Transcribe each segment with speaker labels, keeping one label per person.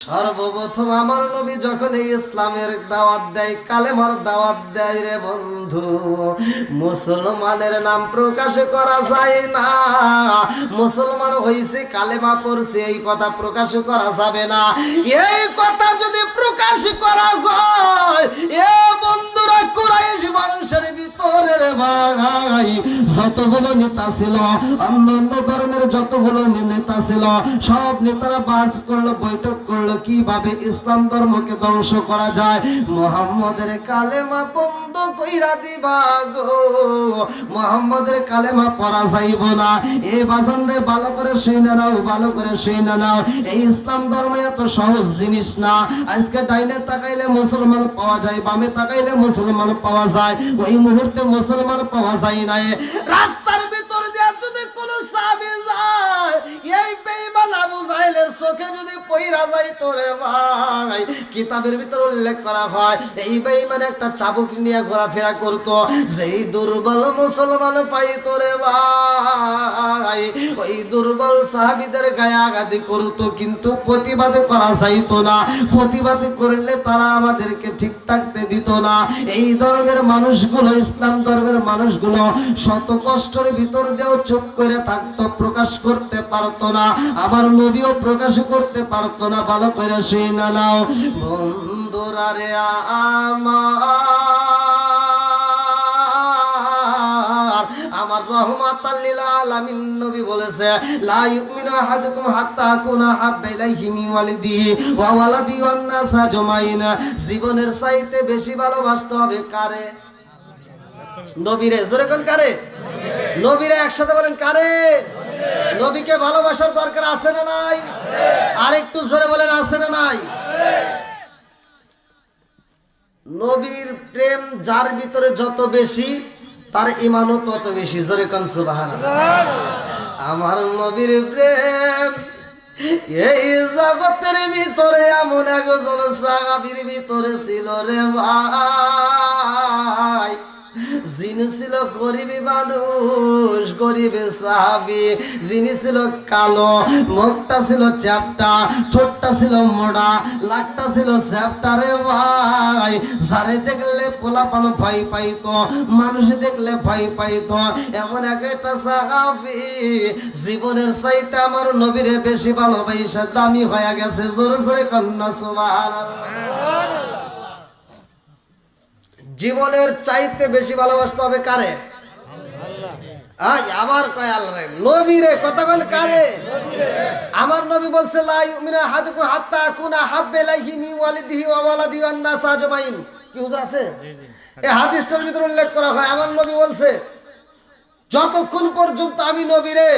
Speaker 1: সর্বপ্রথম আমার নবী যখন এই ইসলামের দাওয়াত দেয়, কালেমার দাওয়াত দেয় রে বন্ধু, মুসলমানের নাম প্রকাশ করা যায় না। মুসলমান হইছে, কালেমা পড়ছে, এই কথা প্রকাশ করা যাবে না। এই কথা যদি প্রকাশ করা হয়, এ বন্ধুরা, কুরাইশ বংশের ভিতরে রে ভাই যতগুলো নেতা ছিল, অন্যান্য ধর্মের যতগুলো নেতা ছিল, সব নেতারা বাস করলো, বৈঠক করলো কিভাবে ইসলাম ধর্মকে ধ্বংস করা যায়। মুহাম্মদের কালেমা বন্ধ কইরা দিবা গো, মুহাম্মদের কালেমা পড়া যাইব না। এই বাজানরে ভালো করে শুনে নাও, ভালো করে শুনে নাও। এই ইসলাম ধর্ম এত সহজ জিনিস না। আজকে ডাইনে তাকাইলে মুসলমান পাওয়া যায়, বামে তাকাইলে মুসলমান পাওয়া যায়, ওই মুহূর্তে মুসলমান পাওয়া যায় না। রাস্তার ভিতর দিয়ে যদি কোনো সাহাবী যায়, এই বেঈমান আবু জাহেলের চোখে যদি পইরা যায় তোরে ভাই, কিতাবের ভিতর উল্লেখ করা হয় এই বেঈমান একটা চাবুক নিয়ে ঘোরাফেরা করত। যেই দুর্বল মুসলমান পাইতো রে ভাই, ওই দুর্বল সাহাবীদের গায়ে আঘাত করত, কিন্তু প্রতিবাদ করা যাইতো না। প্রতিবাদ করলে তারা আমাদেরকে ঠিক থাকতে দিত না। এই ধর্মের মানুষগুলো, ইসলাম ধর্মের মানুষগুলো শত কষ্টের ভিতর দিয়েও চুপ করে থাকতো, প্রকাশ করতে পারতো না। আমার নবীও প্রকাশ করতে পারতো না। ভালো করে শুনে নাও বন্ধুরা রে আমার রহমাতাল লিল আলামিন নবী বলেছে, লা ইউমিনু আহাদুকুম হাত্তা আকুনা হাব্বা ইলাইহি মিন ওয়ালিদিহি ওয়া ওয়ালাদিহি ওয়ান নাস আজমাইন। জীবনের চাইতে বেশি ভালোবাসতে হবে কারে? নবীরে। জোরে কোন কারে? নবীরে। একসাথে বলেন কারে? নবীকে ভালোবাসার দরকার আছে না নাই? আর একটু জোরে বলেন আছে না নাই? নবীর প্রেম যার ভিতরে যত বেশি, তার ঈমানও তত বেশি। জোরে কোন সুবহানাল্লাহ। আমার নবীর প্রেম এই জগতের ভিতরে এমন একজন সাহাবীর ভিতরে ছিল রে ভাই, যিনি ছিল গরিবী মানুষ, গরিবের সাহাবী, যিনি ছিল কালো, মুখটা ছিল চ্যাপটা, ঠোঁটটা ছিল মোড়া, লাটটা ছিল চ্যাপটা রে ভাই। যারে দেখলে পোলাপান ভয় পাইতো, মানুষ দেখলে ভয় পাইতো, এমন একটা সাহাবী জীবনের চাইতে আমার নবীরে বেশি ভালোবাসা দামি হয়ে গেছে। জোরে জোরে কন্যা সুবহানাল্লাহ। জীবনের চাইতে বেশি ভালোবাসতে হবে কারে? আবার কয় আল্লাহ নবীরে। কতক্ষণ কারে? আমার নবী বলছে, লা ইউমিনু আহাদুকুম হাত্তা আকুনা হাব্বা ইলাইহি মিন ওয়ালিদিহি ওয়া ওয়ালাদিহি ওয়ান নাস আজমাইন। কি হুজুর আছে? এই হাদিসটার ভিতরে উল্লেখ করা হয়, আমার নবী বলছে, যতক্ষণ পর্যন্ত আমি নবীরে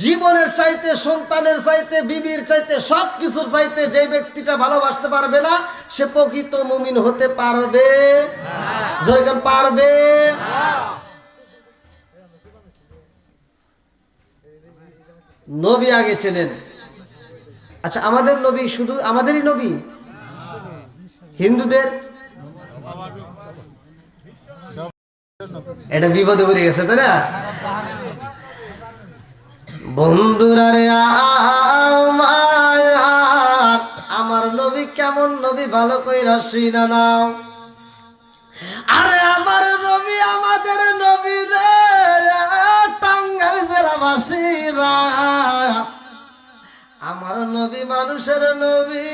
Speaker 1: জীবনের চাইতে, সন্তানের চাইতে, বিবির চাইতে, সব কিছুর চাইতে যে ব্যক্তিটা ভালোবাসতে পারবে না, সে প্রকৃত মুমিন হতে পারবে না। পারবে না। নবী আগে চেনেন। আচ্ছা, আমাদের নবী শুধু আমাদেরই নবী? হিন্দুদের এটা বিপদে পড়ে গেছে, তাই না? বন্ধুরা রে আমার নবী কেমন নবী, ভালো কইরা শুইনা নাও। আরে আমার নবী, আমাদের নবী রে, টাঙ্গাইল জেলাবাসীরা, আমার নবী মানুষের নবী,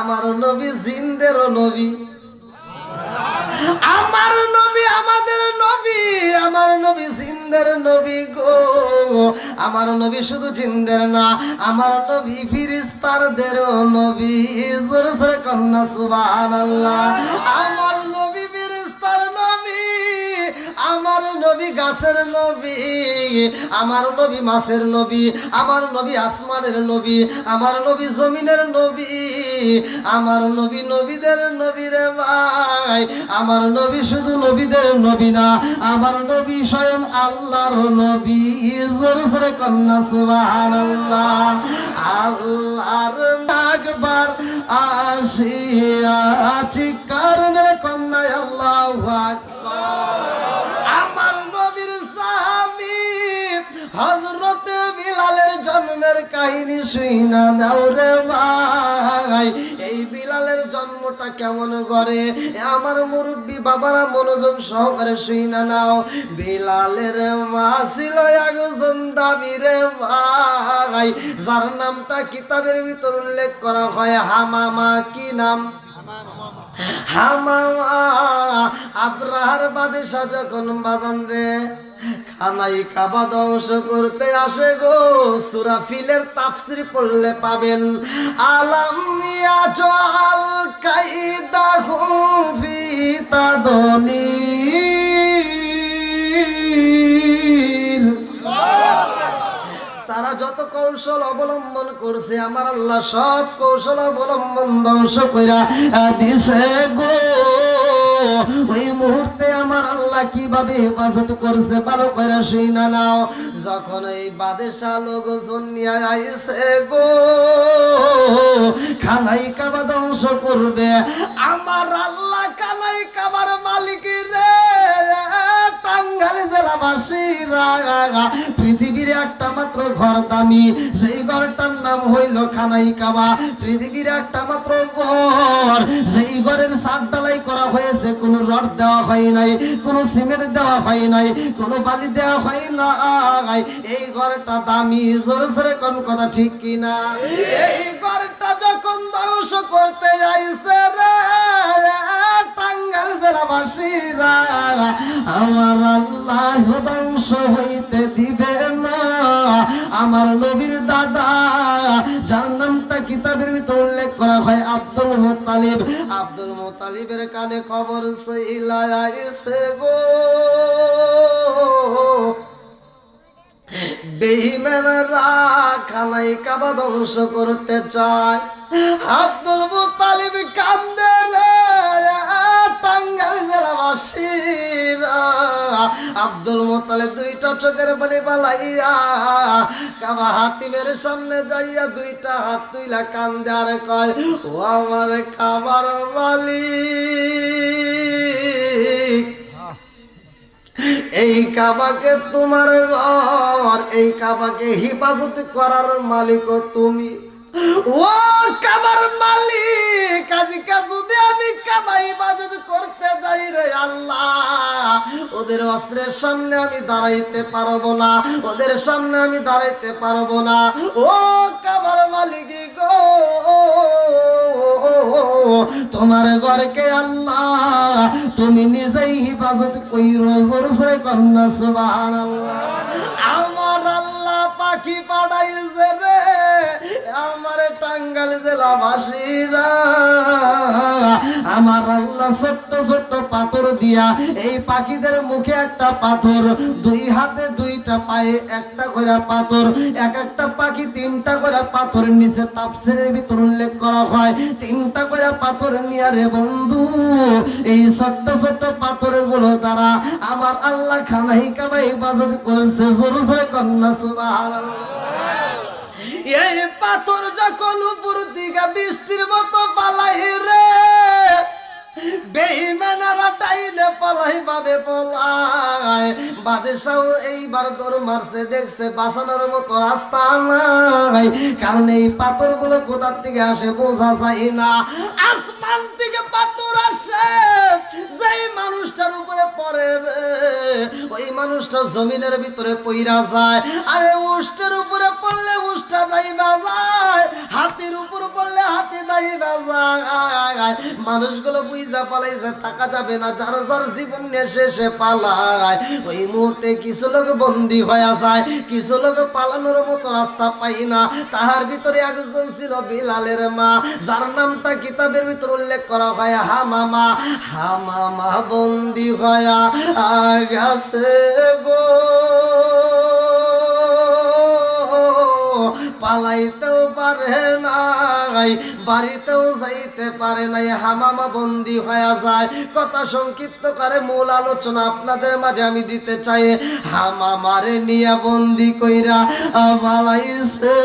Speaker 1: আমার নবী জিন্দেরও নবী। আমার নবী আমাদের নবী, আমার নবী জিন্দের নবী গো। আমার নবী শুধু জিন্দের না, আমার নবী ফেরেশতাদেরও নবী। জোরে জোরে কন্যা সুবহানাল্লাহ। আমার নবী ফেরেশতার নবী, আমার নবী গাছের নবী, আমার নবী মাছের নবী, আমার নবী আসমানের নবী, আমার নবী জমিনের নবী, আমার নবী নবীদের নবী রে ভাই। আমার নবী শুধু নবীদের নবী না, আমার নবী স্বয়ং আল্লাহর নবী। জোরে জোরে কন্যা সুবহানাল্লাহ। আল্লাহর আকবার আসিয়া চিৎকার মেরে কন্যা আল্লাহু আকবার। আমার নবীর সাহাবী হযরত বিলালের জন্ম বিলালের কাহিনী শুইনা দাও রে ভাই। এই বিলালের জন্মটা কেমন করে আমার মুরব্বী বাবারা মনোযোগ সহকারে শুইনা নাও। বিলালের মা ছিল একজন দামি রে ভাই, যার নামটা কিতাবের ভিতর উল্লেখ করা হয় হামামা। কি নাম? হামামা। আব্রাহার বাদশা যখন বাজান রে খানাই কাবা ধ্বংস করতে আসে গো, সূরা ফিলের তাফসীর পড়লে পাবেন আলাম ইয়াজআল কাইদাহুম ফি তাদলিল। তারা যত কৌশল অবলম্বন করছে আমার আল্লাহ সব কৌশল অবলম্বন ধ্বংস কইরা দিছে গো। ওই মুহূর্তে আমার আল্লাহ কিভাবে হেফাজত করছে ভালো করে শুইনা নাও। যখন এই বাদশা লোকজন নিয়ে আইছে গো খানাই কাবা ধ্বংস করবে, আমার আল্লাহ খানাই কাবার মালিক রে টাঙ্গাইল জেলাবাসীরা পৃথিবীর একটা মাত্র ঘর দামি, সেই ঘরটার নাম হইল খানাই কাবা। পৃথিবীর একটা মাত্র ঘর, সেই ঘরের ছাদ ঢালাই করা হয়েছে, কোনো রড দেওয়া হয় নাই, কোনো সিমেন্ট দেওয়া হয় নাই, কোনো বালি দেওয়া হয় নাই। এই ঘরটা দামি, জোরে জোরে কোন কথা ঠিক কিনা? এই ঘরটা যখন ধ্বংস করতে যাইছে রে টাঙ্গাইল জেলাবাসীরা, আমার আল্লাহ ধ্বংস হইতে দিবে না। আমার নবীর দাদা যার নামটা কিতাবের ভিতর উল্লেখ করা হয় আব্দুল মুত্তালিব, আব্দুল মুত্তালিবের কানে খবর চইলা আইছে গো বেঈমানরা খানাই কাবা ধ্বংস করতে চায়। আব্দুল মুত্তালিব কান্দে রে টাঙ্গাইল জেলাবাসীরা। আব্দুল মুত্তালিব দুইটা চোখের পানি বালাইয়া কাবা হাতিমের সামনে যাইয়া দুইটা হাত তুইলা কান্দে আর কয়, ও আমার কাবার মালিক, এই কাবাকে তোমার ঘর, এই কাবাকে হিফাজত করার মালিক তুমি। ও কাবার মালিক, আজকে যদি আমি কাবা হিফাজত করতে যাই রে আল্লাহ, ওদের অস্ত্রের সামনে আমি দাঁড়াইতে পারবো না, ওদের সামনে আমি দাঁড়াইতে পারবো না। ও কাবার মালিক গো, তোমার ঘরকে আল্লাহ তুমি নিজেই হিফাজত কইরো। জোরে জোরে কন্যা সুবহানাল্লাহ। আমার আল্লাহ পাখি পাঠাইছে রে আমার টাঙ্গাইল জেলাবাসীরা। আমার আল্লাহ ছোট্ট ছোট্ট পাথর দিয়া এই পাখিদের মুখে একটা পাথর, দুই হাতে দুইটা পায়ে একটা করে পাথর, এক একটা পাখি তিনটা করে পাথর নিচে তাফসীরের ভিতর উল্লেখ করা হয় তিনটা করে পাথর নিয়ে রে বন্ধু এই ছোট্ট ছোট্ট পাথর গুলো দ্বারা আমার আল্লাহ খানাই কাবা হিফাজত করছে। জোরে জোরে কন্যা সুবহানাল্লাহ। এই পাথর যখন উপর দিকে বৃষ্টির মতো পালাই রে, বেঈমানেরা টাইলে পালাই ভাবে পলায়। বাদশাহ এইবার দৌড় মারছে, দেখছে বাঁচানোর মতো রাস্তা নাই, কারণ এই পাথরগুলো কোথার থেকে আসে বোঝা যায় না। আসমান থেকে পাথর আসে, যেই মানুষটার উপরে পড়ে রে ওই মানুষটা জমিনের ভিতরে পইরা যায়। আরে উষ্টের উপরে পড়লে উষ্টা দাইবা যায়, হাতির উপর পড়লে হাতি দাইবা যায়। মানুষগুলো বুঝা পালাইছে থাকা যাবে না, যার যার জীবন নিয়ে শেষে পালায়। ওই মুহূর্তে কিছু লোক বন্দী হয়ে যায়, কিছু লোক পালানোর মতো রাস্তা পাই না। তাহার ভিতরে একজন ছিল বিলালের মা, যার নামটা কিতাবের ভিতর উল্লেখ করা হয় হামামা। হামামা বন্দী হয়া গেছে গো, পালাইতেও পারে নাই, বাড়িতেও যাইতে পারে নাই, হামামা বন্দী হয়ে যায়। কথা সংক্ষিপ্ত করে মূল আলোচনা আপনাদের মাঝে আমি দিতে চাই। হামামারে নিয়া বন্দী কইরা পালাইছে,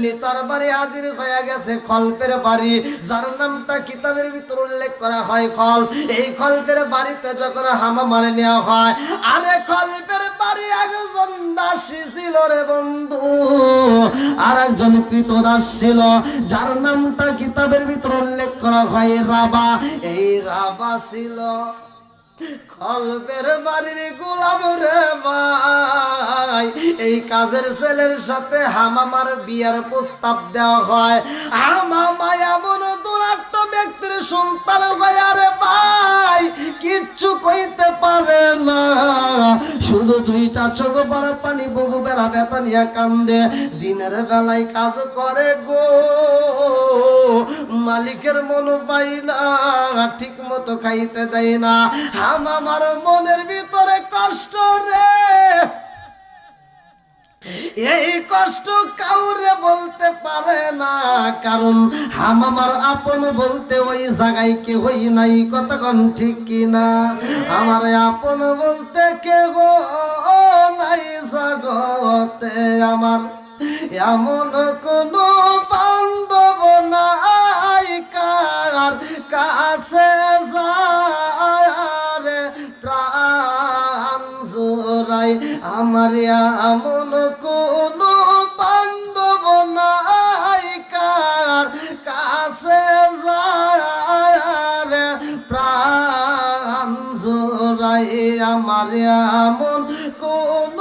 Speaker 1: নেতার বাড়ি হাজির হয়ে গেছে খলপের বাড়ি, যার নামটা কিতাবের ভিতর উল্লেখ করা হয় খল। এই খলপের বাড়িতে যখন হামা মারে নেওয়া হয়, আরে খলপের বাড়ি একজন দাসী ছিল রে বন্ধু, আর একজন কৃতদাস ছিল, যার নামটা কিতাবের ভিতর উল্লেখ করা হয় রাবা। এই রাবা ছিল খলপের বাড়ির গোলাম রে ভাই। এই কাজের ছেলের সাথে হামামার বিয়ার প্রস্তাব দেওয়া হয়। হামামা এমন দুরাট্ট ব্যক্তির সন্তান হয় রে ভাই, কিচ্ছু কইতে পারে না, শুধু দুইটা চোখ বড় পানি বগু বেড়া ব্যথা নিয়ে কান্দে। দিনের বেলায় কাজ করে গো, মালিকের মন পাই না, ঠিক মতো খাইতে দেয় না। আমার মনের ভিতরে কষ্ট রে, এই কষ্ট কাউরে বলতে পারে না, কারণ আমার আপন বলতে ওই জায়গায় কে হই নাই। কতক্ষণ ঠিক কিনা? আমার আপন বলতে কেহ নাই জগতে, আমার এমন কোন বান্ধব নাই কার কাছে যায় প্রাণ জোড়াই। আমার এমন কোন বান্ধব নাই কার কাছে যায় প্রাণ জোড়াই। আমার এমন কোন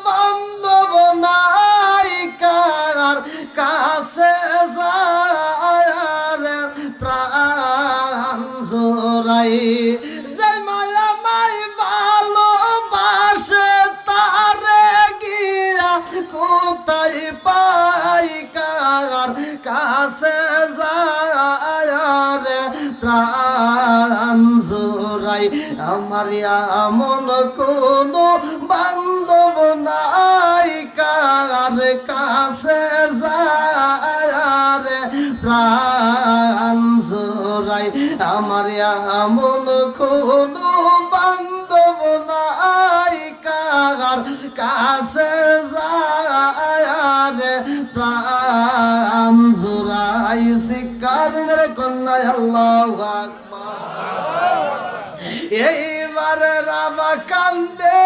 Speaker 1: বান্ধব নাই কার কাছে যায় প্রাণ জোড়াই। যে মায়া মাই ভালোবাসে তারে গিয়া কোথায় পাই কার কাছে যায় প্রাণ জোড়াই। আমার এমন কোন বান্ধব নাই কার কাছে যায় প্রাণ জোড়াই। আমার এমন কোন বান্ধব নাই কার কাছে যায় প্রাণ জোড়াই। শিকার মেরে কন্যা আল্লাহু আকবার। এইবার রাবা কান্দে,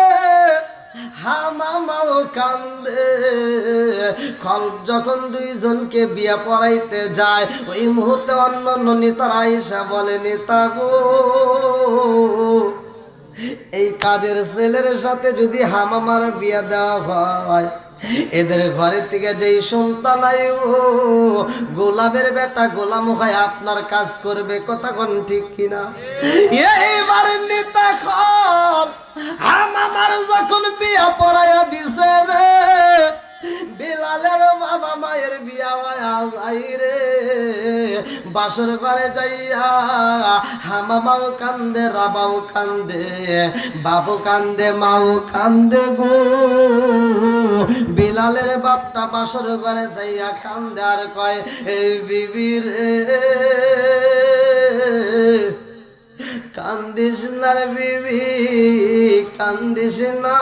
Speaker 1: হামামাও কান্দে। খলপ যখন দুইজনকে বিয়া পড়াইতে যায়, ওই মুহূর্তে অন্য নেতারা আইসা বলে, নেতা গো, এই কাজের ছেলের সাথে যদি হামামার বিয়া দেওয়া হয়, এদের ঘরের থেকে যেই সন্তান আইব, গোলামের বেটা গোলাম হয় আপনার কাজ করবে। কথা কোন ঠিক কিনা? এইবার নেতা খল হামামার যখন বিয়া পড়াইয়া দিছে রে, বিলালের বাবা মায়ের বিয়া হইয়া যাই রে, বাসর ঘরে যাইয়া হামামাও কান্দে, রাবাও কান্দে, বাবু কান্দে, মাও কান্দে গো। বিলালের বাপটা বাসর ঘরে যাইয়া কান্দে আর কয়, এই বিবি রে কান্দিস না রে বিবি, কান্দিস না,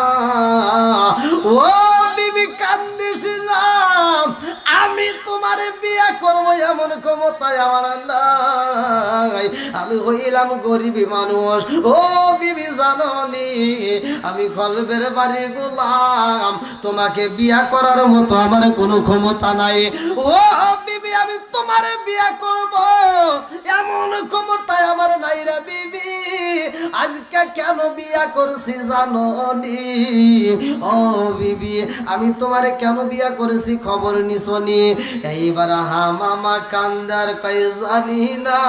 Speaker 1: ও বিবি কান্দিস না, আমি তোমার বিয়া করবো এমন ক্ষমতায় আমার নাই, আমি হইলাম গরিবী মানুষ। ও বিবি জাননি আমি খলপের বাড়ির গোলাম, তোমাকে বিয়া করার মতো আমার কোনো ক্ষমতা নাই। ও বিবি আমি তোমার বিয়া করব এমন ক্ষমতায় আমার নাই রে বিবি, আজকে কেন বিয়া করছি জাননি? ও বিবি আমি তোমারে কেন বিয়া করেছি খবর নিছনি? এইবার হামামা কান্দার কই জানি না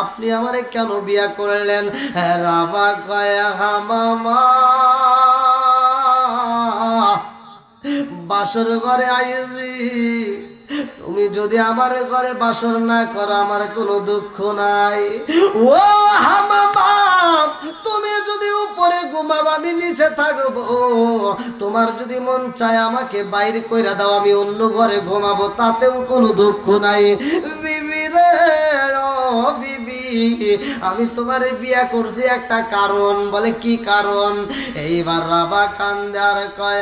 Speaker 1: আপনি আমারে কেন বিয়া করলেন। রাবা কয় হামামা বাসর ঘরে আইছি, তুমি যদি আমার ঘরে বাসর না করো আমার কোনো দুঃখ নাই। ও হামামা তুমি যদি উপরে ঘুমাবো আমি নিচে থাকবো, তোমার যদি মন চায় আমাকে বাইরে কইরা দাও আমি অন্য ঘরে ঘুমাবো, তাতেও কোনো দুঃখ নাই। বিবি রে ও বিবি আমি তোমারে বিয়া করছি একটা কারণ। বলে কি কারণ? এইবার রাবা কান্দে আর কয়,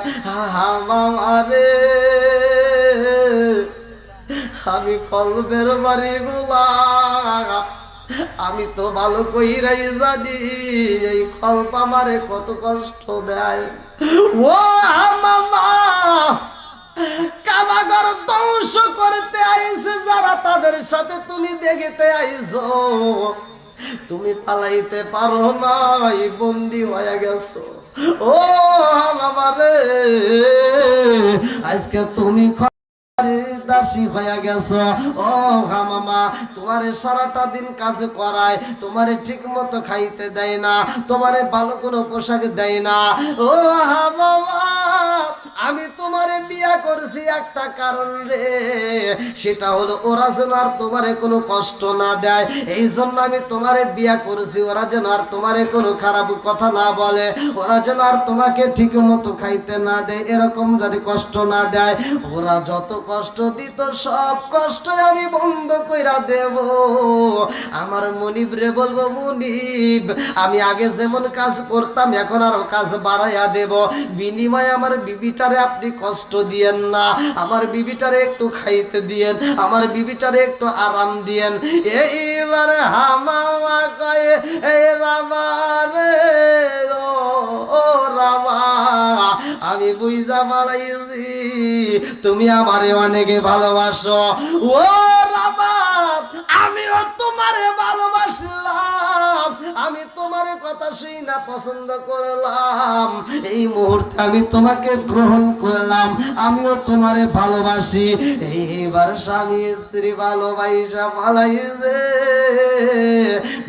Speaker 1: হা মামা রে, আমি কলবের বাড়ি গোলাম, আমি তো ভালো কইরাই জানি এই কল্প আমারে কত কষ্ট দেয়। ও মামা, কাবাগর ধ্বংস করতে আইছে যারা, তাদের সাথে তুমি দেখিতে আইছো, তুমি পালাইতে পারো নাই, বন্দি হয়ে গেছো। ও মামা রে, আজকে তুমি দাসী হয়ে গেছো। ও মামা, তোমারে সারাটা দিন কাজ করায়, তোমারে ঠিক মতো খাইতে দেয় না, তোমারে ভালো কোনো পোশাক দেয় না। ও মামা, আমি তোমারে বিয়া করছি একটা কারণ রে, সেটা হলো ওরা যেন আর তোমারে কোনো কষ্ট না দেয়, এই জন্য আমি তোমারে বিয়া করছি। ওরা যেন আর তোমারে কোনো খারাপ কথা না বলে, ওরা যেন আর তোমাকে ঠিক মতো খাইতে না দেয়, এরকম যদি কষ্ট না দেয়। ওরা যত কষ্ট দিত সব কষ্ট আমি বন্ধ কইরা দেব। আমার মনিব রে বলবো, মনিব, আমি আগে যেমন কাজ করতাম এখন আরো কাজ বাড়াইয়া দেব, বিনিময়ে আমার বিবিটারে আপনি কষ্ট দিয়েন না, আমার বিবিটারে একটু খাইতে দিয়েন, আমার বিবিটারে একটু আরাম দিয়েন। এইবার হামাওয়া কয়ে, এই রামা রে, ও রামা, আমি বুঝা পারাইছি তুমি আমারে অনেকে ভালোবাসো। ও রামা, আমিও তোমারে ভালোবাসলাম, আমি তোমার কথা শুই না পছন্দ করলাম, এই মুহূর্তে আমি তোমাকে গ্রহণ করলাম, আমিও তোমারে ভালোবাসি। এইবার স্বামী স্ত্রী ভালোবাসা পালাইছে।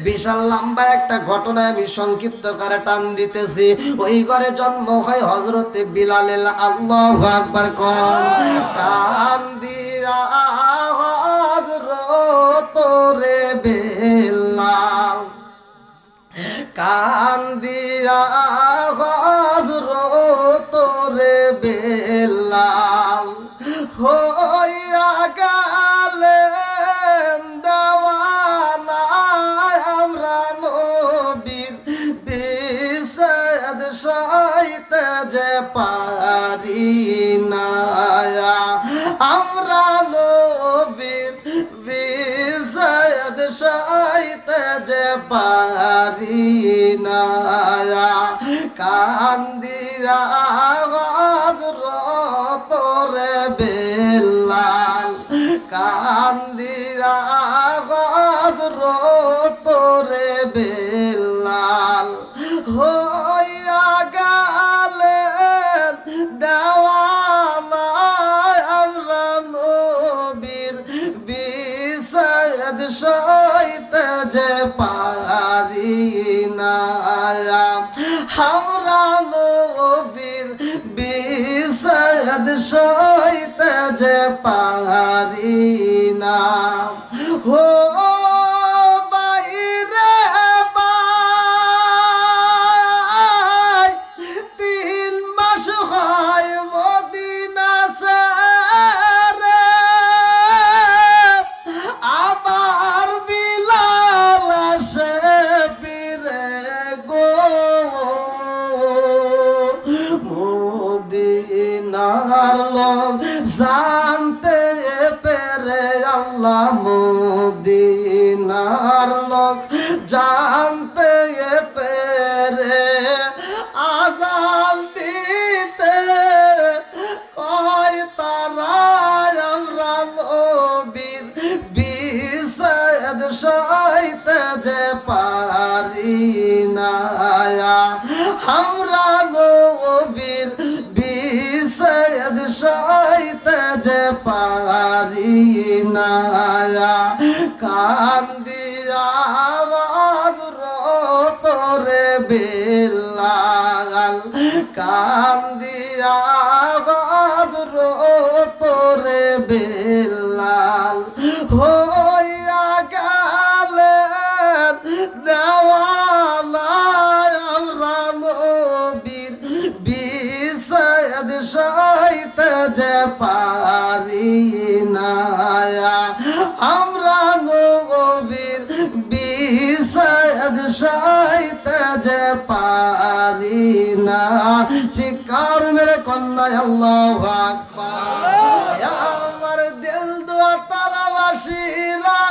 Speaker 1: বিশাল লম্বা একটা ঘটনায় আমি সংক্ষিপ্ত করে টান দিতেছি। ওই ঘরে জন্ম হয় হযরতে বিলালের। আল্লাহু আকবার কোন। কান দিয়া হযরতরে বেলাল, কান দিয়া হযরতরে বেলাল, হইয়া গেলেন দেওয়ানা, আমরা নবীর বিষাদ সইতে যে পারি না, আমরা নবীর বিষাদ সইতে যে পারি না। কান্দিয়া হযরতরে বেলাল, কান্দিয়া হযরতরে বেলাল, হইয়া গেলেন দেওয়ানা, আমরা নবীর বিষাদ সইতে যে পারি না, আমরা নবীর বিষাদ সইতে যে পারি না। ও বাইরে বাই, 3 মাস হয় মদিনা ছেড়ে, আবার বিলাল আসে ফিরে গো, মদিনার লোক জানতে পেরে, আল্লাহ মদিনার লোক জানতে পেরে, আজান দিতে কয় তারা, আমরা নবীর বিষাদ সইতে যে পারি না, আমরা নবীর বিষাদ সইতে যে পারি না। কান্দিয়া হযরতরে বেলাল, কান্দিয়া হযরতরে বেলাল, হইয়া গেলেন দেওয়ানা, আমরা নবীর বিষাদ সইতে যে পারি না, আমরা নবীর চিৎকার মেরে কন্যা আল্লাহু আকবার। আমার দিল দোয়া তালাবাসীরা,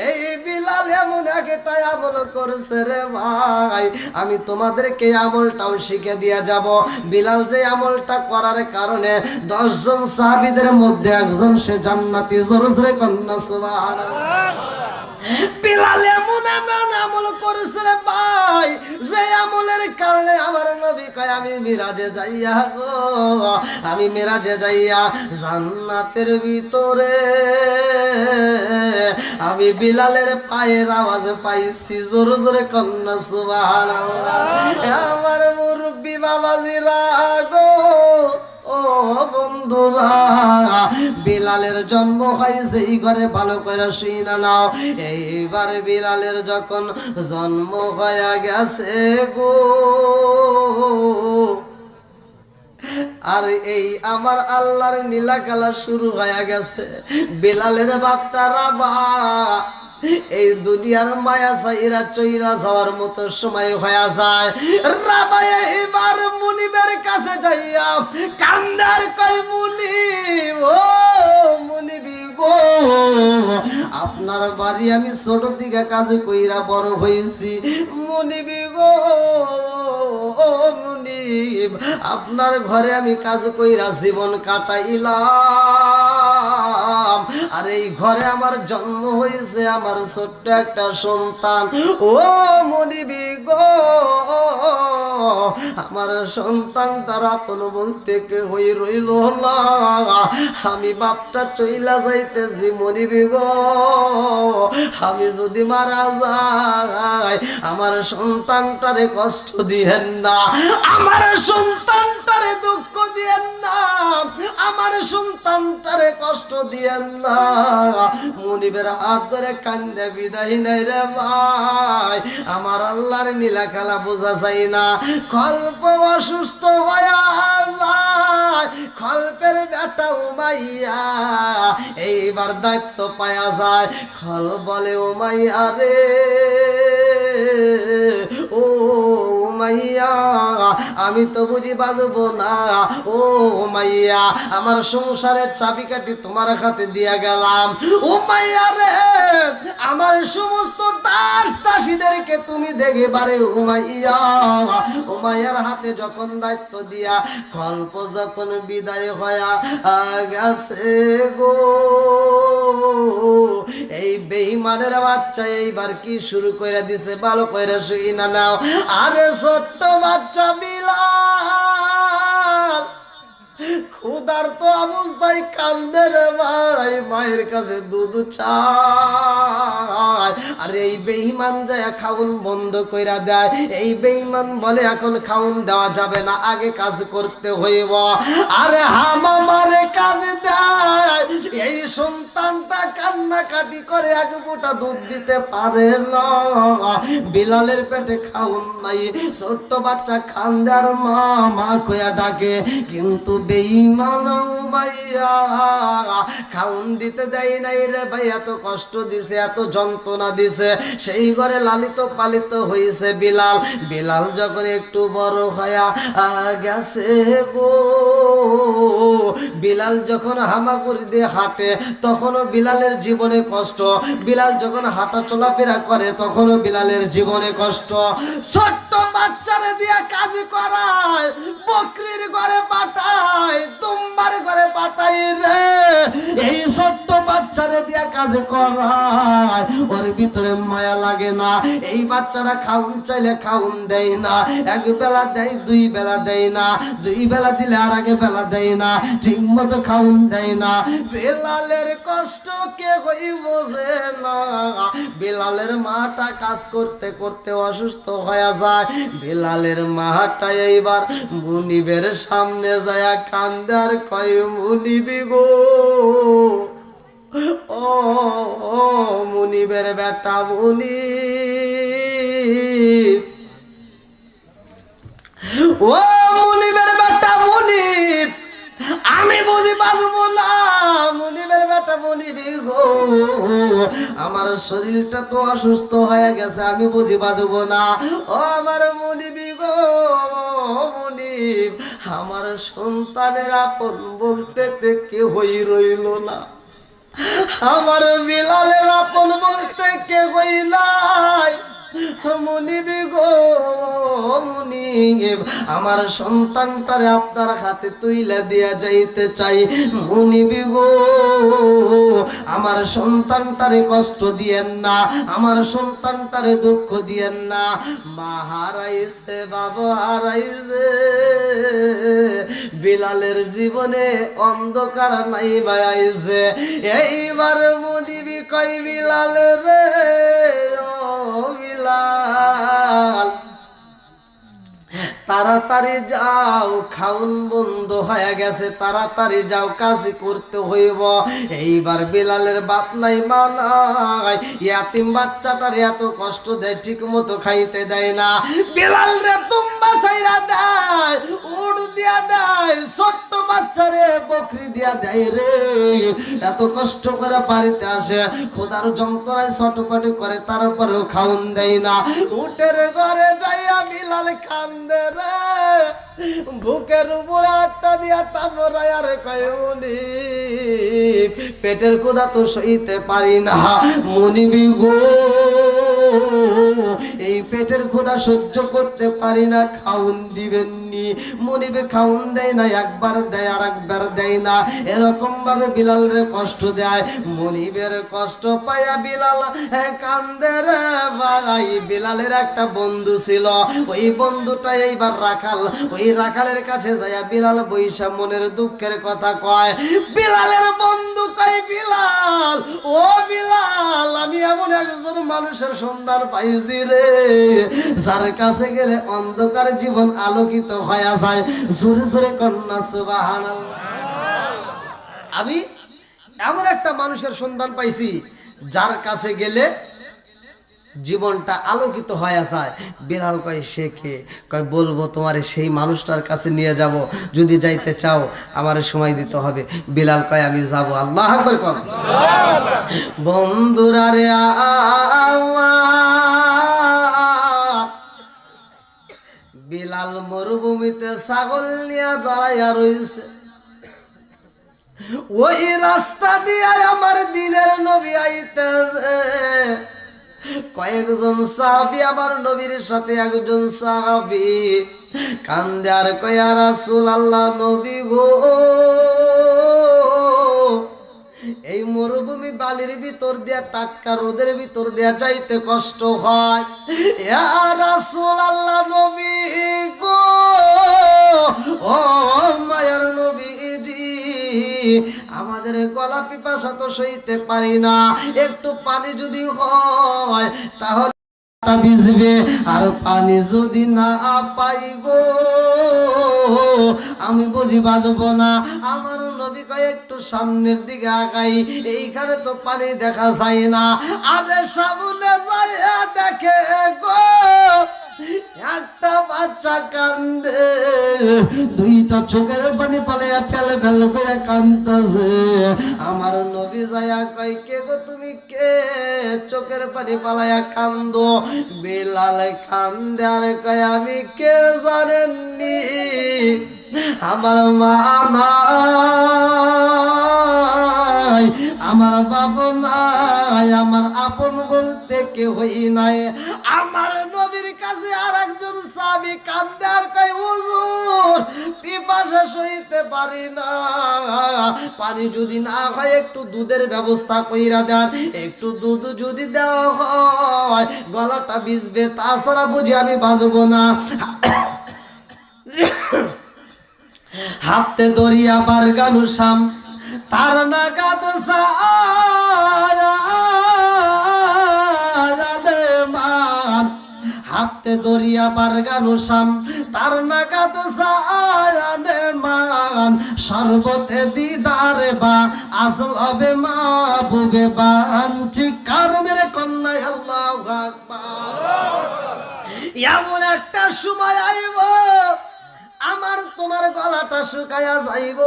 Speaker 1: এই বিলাল এমন একটা আমল করছে রে ভাই, আমি তোমাদেরকে আমলটাও শিখে দিয়া যাব। বিলাল যে আমলটা করার কারণে 10 জন সাহাবীদের মধ্যে একজন সে জান্নাতি। জোরে জোরে কন্যা সুবহানাল্লাহ। বিলাল এমন আমল করেছে রে ভাই, যে আমলের কারণে আমার নবী কয় আমি মিরাজে যাইয়া গো, আমি মিরাজে যাইয়া জান্নাতের ভিতরে আমি বিলালের পায়ের আওয়াজ পাইছি। জোরে জোরে কন্যা সুবহানাল্লাহ। আমার মুরব্বি বাবাজিরা গো, ও বন্ধুরা, বিলালের জন্ম হয়েছে এই ঘরে, ভালো করে শুনে নাও। এইবার বিলালের যখন জন্ম হয়ে গেছে গো, আর এই আমার আল্লাহর নীলা খেলা শুরু হয়ে গেছে। বিলালের বাপটা রাবা এই দুনিয়ার মায়া সাইরা চইলা যাওয়ার মতো সময় হয়ে যায়। রাবা এবার মুনিবের কাছে যাইয়া কান্দার কই, মুনিব ও মুনিবি গো, আপনার বাড়ি আমি ছোট দিকে কাজে কইরা বড় হয়েছি। মুনিবি গো, ও মুনিব, আপনার ঘরে আমি কাজ কইরা জীবন কাটাইলাম, আর এই ঘরে আমার জন্ম হয়েছে আমার ছোট্ট একটা সন্তান। ও মুনিবি গো, আমার সন্তান তার আপন বলতে কেউই রইল না, আমি বাপটা চইলা যাইতেছি। মুনিবি গো, আমি যদি মারা যাই আমার সন্তানটারে কষ্ট দিয়েন না, আমার সন্তানটারে দুঃখ দিয়েন না, আমার সন্তানটারে কষ্ট দিয়েন না। মুনিবের হাত ধরে কান্দে বিদায় নাই রে ভাই, আমার আল্লাহর নীলা খেলা বোঝা যায় না। কল্প অসুস্থ হয়ে যায়, খল্পের বেটা উমাইয়া এইবার দায়িত্ব পায়া যায়। খল বলে উমাইয়া রে, ও উমাইয়া, আমি তো বুঝি বাজবো না। ও উমাইয়া, আমার সংসারের চাবিকাঠি তোমার হাতে দিয়া গেলাম। উমাইয়া রে, আমার সমস্ত দাস দাসীদেরকে তুমি দেখে বারে। উমাইয়া, উমাইয়ার হাতে যখন দায়িত্ব দিয়া কল্প যখন বিদায় হয়া গেছে গো, এই বেঈমানের বাচ্চা এইবার কি শুরু করে দিছে, ভালো করে শুই না নাও। আরে ছোট্ট বাচ্চা বিলাল ক্ষুধার্ত অবস্থায় কান্দে রে ভাই, মায়ের কাছে দুধ চায়। আর এই বেঈমান যায় খাউন বন্ধ কইরা দেয়। এই বেঈমান বলে এখন খাউন দেওয়া যাবে না, আগে কাজ করতে হইব। আরে হামামারে কাজ দেয়, এই সন্তানটা কান্নাকাটি করে এক ফোঁটা দুধ দিতে পারে না। বিলালের পেটে খাউন নাই, ছোট্ট বাচ্চা কান্দে আর মা মা কইয়া ডাকে, কিন্তু বেঈমান উমাইয়া খাউন দিতে দেয় নাই রে ভাই। এত কষ্ট দিছে, এত যন্ত্রণা দিছে, সেই ঘরে লালিত পালিত হয়েছে বিলাল। বিলাল যখন একটু বড় হয়া গেছে গো, বিলাল যখন হামাগুড়ি দিয়ে হাঁটে তখনও বিলালের জীবনে কষ্ট। বিলাল যখন হাঁটা চলাফেরা করে তখনও বিলালের জীবনে কষ্ট। ছোট্ট বাচ্চারে দিয়ে কাজ করায়, বকরির ঘরে পাঠায়, তোমার ঘরে পাঠাই রে। এই ছোট্ট বাচ্চারে দিয়া কাজ করায়, ওর ভিতরে মায়া লাগে না। এই বাচ্চারা খাউন চাইলে খাউন দেয় না, এক বেলা দেয়, দুই বেলা দেয় না, দুই বেলা দিলে আর আগে বেলা দেয় না, ঠিক মতো খাউন দেয় না। বিলালের কষ্ট কে কই বোঝে না। বিলালের মাটা কাজ করতে করতে অসুস্থ হয়ে যায়। বিলালের মাটা এইবার মুনিবের সামনে যায় কান্দার কয়, মুনিবি গো, ও মুনিবের বেটা মুনিব, ও মুনিবের বেটা মুনিব, আমি বুঝি বাজবো না। মুনিবের বেটা মুনিবি গো, আমার শরীরটা তো অসুস্থ হয়ে গেছে, আমি বুঝি বাজবো না। ও আমার মুনিবি গো, মুনিব আমার সন্তানের আপন বলতে কেউই রইল না, আমার বিলালের আপন বলতে কেউই নাই। মুনিব গো মুনিব, আমার সন্তানটারে আপনার হাতে তুইলা দিয়া যাইতে চাই। মুনিব গো, আমার সন্তানটারে কষ্ট দিয়েন না, আমার সন্তানটারে দুঃখ দিয়েন না। মা হারাইছে, বাবা হারাইছে, বিলালের জীবনে অন্ধকার নাই আইছে। এইবার মুনিবি কই বিলাল রে, ও বিলাল তাড়াতাড়ি যাও, খাউন বন্ধ হয়ে গেছে, তাড়াতাড়ি যাও, কাজ করতে হইব। এইবার বিলালের বাপ নাই মা নাই, ইয়াতিম বাচ্চাটার এত কষ্ট দেয়, ঠিক মতো খাইতে দেয় না। বিলাল রে তুম্বা ছাইরা দেয়, উট দিয়া দেয়, ছোট্ট বাচ্চারে বকরি দিয়া দেয় রে। এত কষ্ট করে বাড়িতে আসে, খোদার যন্ত্রণায় ছটপটি করে, তারপরেও খাউন দেয় না। উটের ঘরে যাইয়া বিলাল কান্দে রে, বুকের উপর আটটা দিয়া তারপরে আর কয় মুনিব পেটের ক্ষুধা তো সইতে পারি না, মুনিবি গো এই পেটের ক্ষুধা সহ্য করতে পারি না, খাউন দিবেননি। মুনিবে খাউন দেয় না, একবার দেয় আর একবার দেয় না, এরকম ভাবে বিলাল রে কষ্ট দেয়। মুনিবের কষ্ট পাইয়া বিলাল কান্দে রে ভাই। বিলালের একটা বন্ধু ছিল, ওই বন্ধুটা এইবার রাখাল, ওই রাখালের কাছে যাইয়া বিলাল বৈশা মনের দুঃখের কথা কয়। বিলালের বন্ধু কয়, বিলাল ও বিলাল, আমি এমন একজন মানুষের সন্ধান পাইছি রে, যার কাছে গেলে অন্ধকার জীবন আলোকিত হয়ে যায়। জোরে জোরে কন্যা সুবহানাল্লাহ। আমি এমন একটা মানুষের সন্ধান পাইছি, যার কাছে গেলে জীবনটা আলোকিত হয়ে যায়। বিলাল কয়, সে কে? কয়, বলবো তোমার, সেই মানুষটার কাছে নিয়ে যাব, যদি যাইতে চাও আমার সময় দিতে হবে। বিলাল কয়, আমি যাব। আল্লাহু আকবার কর। বন্ধুরা রে আমার, বিলাল মরুভূমিতে ছাগল নিয়ে দাঁড়াইয়া রইছে। ওই রাস্তা দিয়ে আমার দিনের নবী আইতেছে। কয়েকজন সাহাবী, আমার নবীর সাথে একজন সাহাবী কান্দে আর কয়, ইয়া রাসূলুল্লাহ, নবী গো, এই মরুভূমি বালির ভিতর দিয়া, টাটকা রোদের ভিতর দিয়া যাইতে কষ্ট হয়। ইয়া রাসূলুল্লাহ, নবী গো, ও মায়ার নবীজি, আমাদের গলা পিপাসা তো সইতে পারি না, একটু পানি যদি হয় তাহলে ভিজবে, আর পানি যদি না পাই গো আমি বুঝি বাজবো না। আমার নবী কয়, একটু সামনের দিকে আগাই, এইখানে তো পানি দেখা যায় না। আরে সামনে যায় দেখে গো একটা বাচ্চা কান্দে, দুইটা চোখের পানি পালাইয়া ফেলে ফেলে করে কান্দতেছে। আমার নবী যায়া কয়, কে গো তুমি, কে চোখের পানি পালাইয়া কান্দো? বিলাল কান্দে আর কয়, আমি কে জানেননি, আমার মা নাই, আমার বাবা নাই, আমার আপন বলতে কেউই নাই। আমার নবীর কাছে আর একজন সাহাবী কান্দে আর কয়, হুজুর পিপাসা সইতে পারি না, পানি যদি না হয় একটু দুধের ব্যবস্থা কইরা দেন, একটু দুধ যদি দেওয়া হয় গলাটা ভিজবে, তাছাড়া বুঝি আমি বাজবো না। হাতে দরিয়া বার গানু শাম, তার নাগাদ মান, হাতে দরিয়া বার গানু শাম, তার নাগাদ মান, সর্বতে দিদারে বা আসল হবে মা বুবে বান। চিৎকার মেরে কন্যা আল্লাহু আকবার। এমন একটা সময় আইব আমার তোমার গলাটা শুকায়া যাইব,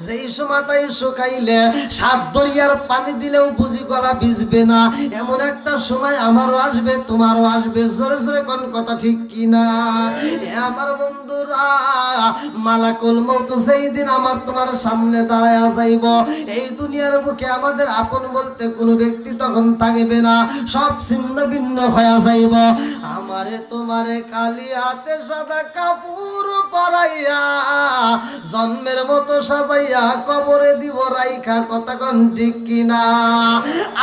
Speaker 1: যেই সময়টাই শুকাইলে 7 দরিয়ার পানি দিলেও বুঝি গলা ভিজবে না, এমন একটা সময় আমারও আসবে তোমারও আসবে। জোরে জোরে কোন কথা ঠিক কিনা? আমার বন্ধুরা, মালাকুল মউত যেই দিন আমার তোমার সামনে দাঁড়ায়া যাইব, এই দুনিয়ার বুকে আমাদের আপন বলতে কোনো ব্যক্তি তখন থাকবে না, সব ছিন্ন ভিন্ন হয়ে যাইব। আমারে তোমারে খালি হাতে সাদা কাপড় পরাইয়া জন্মের মতো সাজাইয়া কবরে দিব রাইখা, কথা কোন ঠিক কিনা?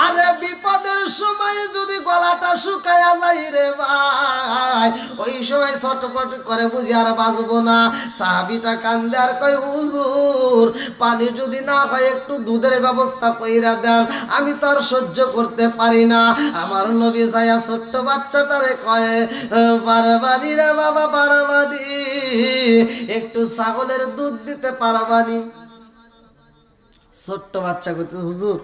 Speaker 1: আরে বিপদের সময় যদি গলাটা শুকায়া যাই রে ভাই, ওই সময় ছটপট করে বুঝি আর বাঁচবো না। সাহাবীটা কান্দে আর কয়, হুজুর পানি যদি না হয় একটু দুধের ব্যবস্থা কইরা দেন, আমি তো আর সহ্য করতে পারি না। আমার নবী যায়া ছোট্ট বাচ্চাটারে কয়, পারবানি রে বাবা পারবানি, একটু ছাগলের দুধ দিতে পারবানি? ছোট্ট বাচ্চা কইতে, হুজুর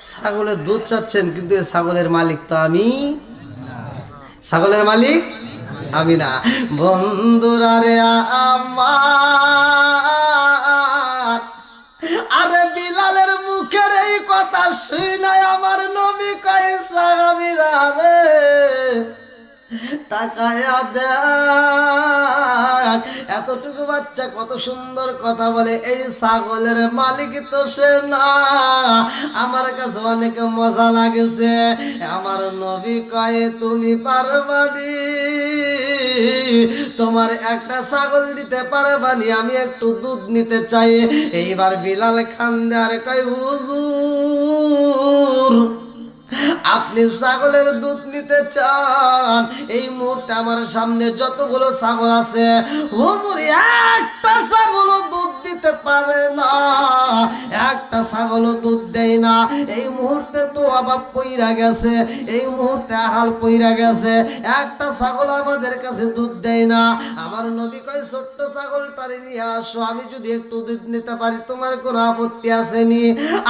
Speaker 1: ছাগলের দুধ চাচ্ছেন, কিন্তু এই ছাগলের মালিক তো আমি, ছাগলের মালিক আমি না। বন্ধুরা রে আমার, আরে বিলালের মুখের এই কথা শুনে আমার নবী কয়, সাহাবীরা রে তাকায়া দেখ, এতটুকু বাচ্চা কত সুন্দর কথা বলে, এই ছাগলের মালিক তো সে না। আমার কাছে অনেক মজা লাগেছে। আমার নবী কয়, তুমি পারবানি? তোমার একটা ছাগল দিতে পারবানি? আমি একটু দুধ নিতে চাই। এইবার বিলাল কান্দে আর কয়, হুজুর আপনি ছাগলের দুধ নিতে চান? এই মুহূর্তে আমার সামনে যতগুলো ছাগল আছে, হুজুর একটা ছাগলও দুধ দিতে পারে না, একটা ছাগলও দুধ দেয় না। এই মুহূর্তে তো অভাব পইরা গেছে, এই মুহূর্তে হাল পইরা গেছে, একটা ছাগল আমাদের কাছে দুধ দেয় না। আমার নবী কয়, ছোট্ট ছাগলটারে নিয়ে আসো, আমি যদি একটু দুধ নিতে পারি তোমার কোনো আপত্তি আসেনি?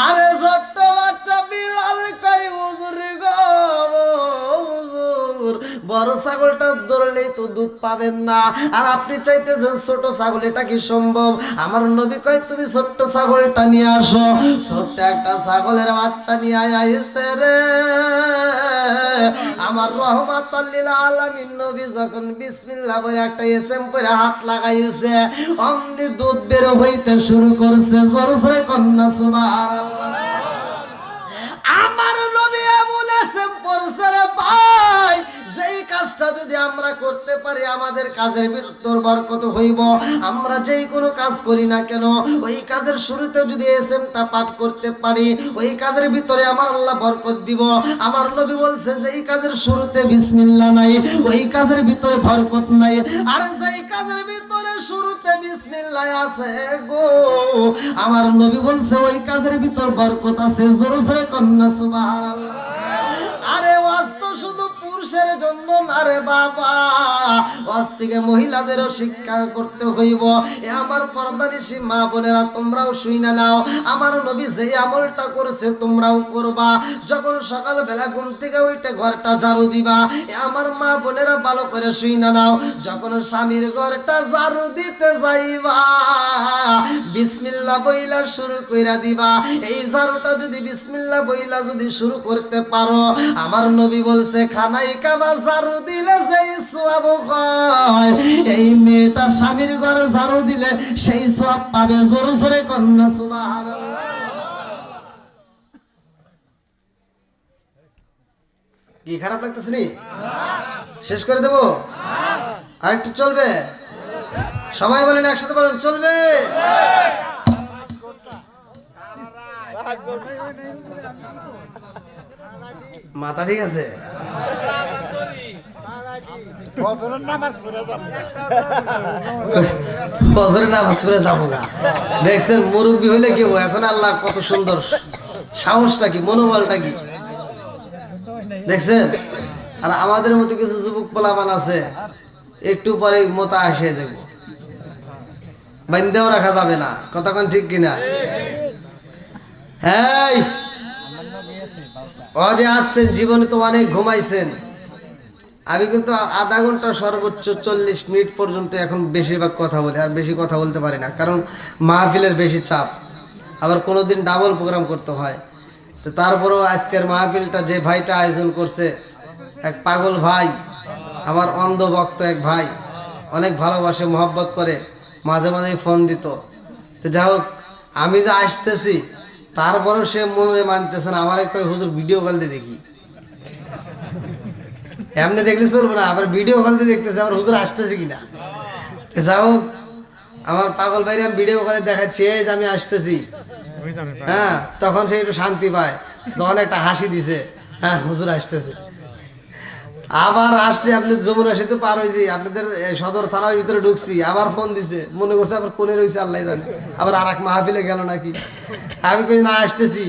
Speaker 1: আরে ছোট্ট বাচ্চা বিলাল কয়, হুজুর গো হুজুর, বড় ছাগলটা ধরলেই তো দুধ পাবেন না, আর আপনি চাইতেছেন ছোট ছাগল, এটা কি সম্ভব? আমার নবী কয়, তুমি ছোট্ট ছাগলটা নিয়ে আসো। ছোট্ট একটা ছাগলের বাচ্চা নিয়ে আইছে রে আমার রহমাতুল লিল আলামিন নবী যখন বিসমিল্লাহ বলে একটা এসএম করে হাত লাগাইছে, অমনি দুধ বের হইতে শুরু করছে। জোরে জোরে কন্যা সুবহানাল্লাহ। আমার নবী এমন এসএম পড়ছে রে ভাই, যেই কাজটা যদি আমরা করতে পারি আমাদের কাজের ভিতর বরকত হইব। আমরা যেই কোনো কাজ করি না কেন, ওই কাজের শুরুতে যদি এসএমটা পাঠ করতে পারি, ওই কাজের ভিতরে আমার আল্লাহ বরকত দিব। আমার নবী বলছে, যেই কাজের শুরুতে বিসমিল্লাহ নাই, ওই কাজের ভিতরে বরকত নাই। আর যেই কাজের ভিতরে শুরুতে বিসমিল্লাহ আছে গো, আমার নবী বলছে ওই কাজের ভিতর বরকত আছে। জোরে জোরে কন্যা সুবহানাল্লাহ। আরে ওয়াজ তো শুধু পুরুষের জন্য না রে বাবা, ওয়াজ থেকে মহিলাদেরও শিক্ষা করতে হইব। এ আমার পর্দানিশী মা বোনেরা, তোমরাও শুইনা নাও, আমার নবী যে আমলটা করেছে তোমরাও করবা। যখন সকালবেলা ঘুম থেকে উঠে ঘরটা ঝাড়ু দিবা, এ আমার মা বোনেরা ভালো করে শুইনা নাও, যখন স্বামীর ঘরটা ঝাড়ু দিতে যাইবা বিসমিল্লাহ বইলা শুরু কইরা দিবা। এই ঝাড়ুটা যদি বিসমিল্লাহ বইলা যদি শুরু করতে পারো, আমার নবী বলছে, খানাই কাবা ঝাড়ু দিলে সেই সওয়াব হয়, এই মেয়েটা স্বামীর ঘরে ঝাড়ু দিলে সেই সওয়াব পাবে। জোরে জোরে কন্যা সুবহানাল্লাহ। কি খারাপ লাগতেছে নি? শেষ করে দেবো? আরেকটু চলবে? সবাই বলেন, একসাথে বলেন, চলবে? মাথা ঠিক আছে? ফজরের নামাজ পড়ে যাবো গা। দেখছেন মুরব্বী হইলে কি এখন আল্লাহ কত সুন্দর সাহসটা কি, মনোবলটা কি দেখছেন। আর আমাদের মতো কিছু যুবক পোলাপান আছে, একটু পরে মোতা আসে যাবো, বান্ধেও রাখা যাবে না। কথা কোন ঠিক কিনা? হ্যাঁ, ও যে আসছেন জীবনে তো অনেক ঘুমাইছেন, আমি কিন্তু আধা ঘন্টা সর্বোচ্চ 40 মিনিট পর্যন্ত এখন বেশিরভাগ কথা বলি, আর বেশি কথা বলতে পারি না, কারণ মাহফিলের বেশি চাপ, আবার কোনোদিন ডাবল প্রোগ্রাম করতে হয়। তো তারপরেও আজকের মাহফিলটা যে ভাইটা আয়োজন করছে, এক পাগল ভাই, আমার অন্ধ ভক্ত এক ভাই, অনেক ভালোবাসে, মহব্বত করে, মাঝে মাঝেই ফোন দিত। তো যাই হোক, আমি যে আসতেছি তারপরেও সে মনে মানতেছে না, আমার কই হুজুর ভিডিও কল দিয়ে দেখি। এমনি দেখলে চলবে না, আবার ভিডিও কল দিয়ে দেখতেছে আবার হুজুর আসতেছে কিনা। তো যাই হোক, আমার পাগল ভাইরে আমি ভিডিও কলে দেখাচ্ছি এই যে আমি আসতেছি, হ্যাঁ, তখন সে একটু শান্তি পায়, তখন একটা হাসি দিছে, হ্যাঁ হুজুর আসতেছে। আবার আসছে, আপনি যমুনা সেতু পার হয়েছি, আপনাদের সদর থানার ভিতরে ঢুকছি, আবার ফোন দিছে, মনে করছে আবার কোনে রয়েছে আল্লাহ জানে, আবার আর এক মাহফিলে গেল নাকি। আমি কই না আসতেছি,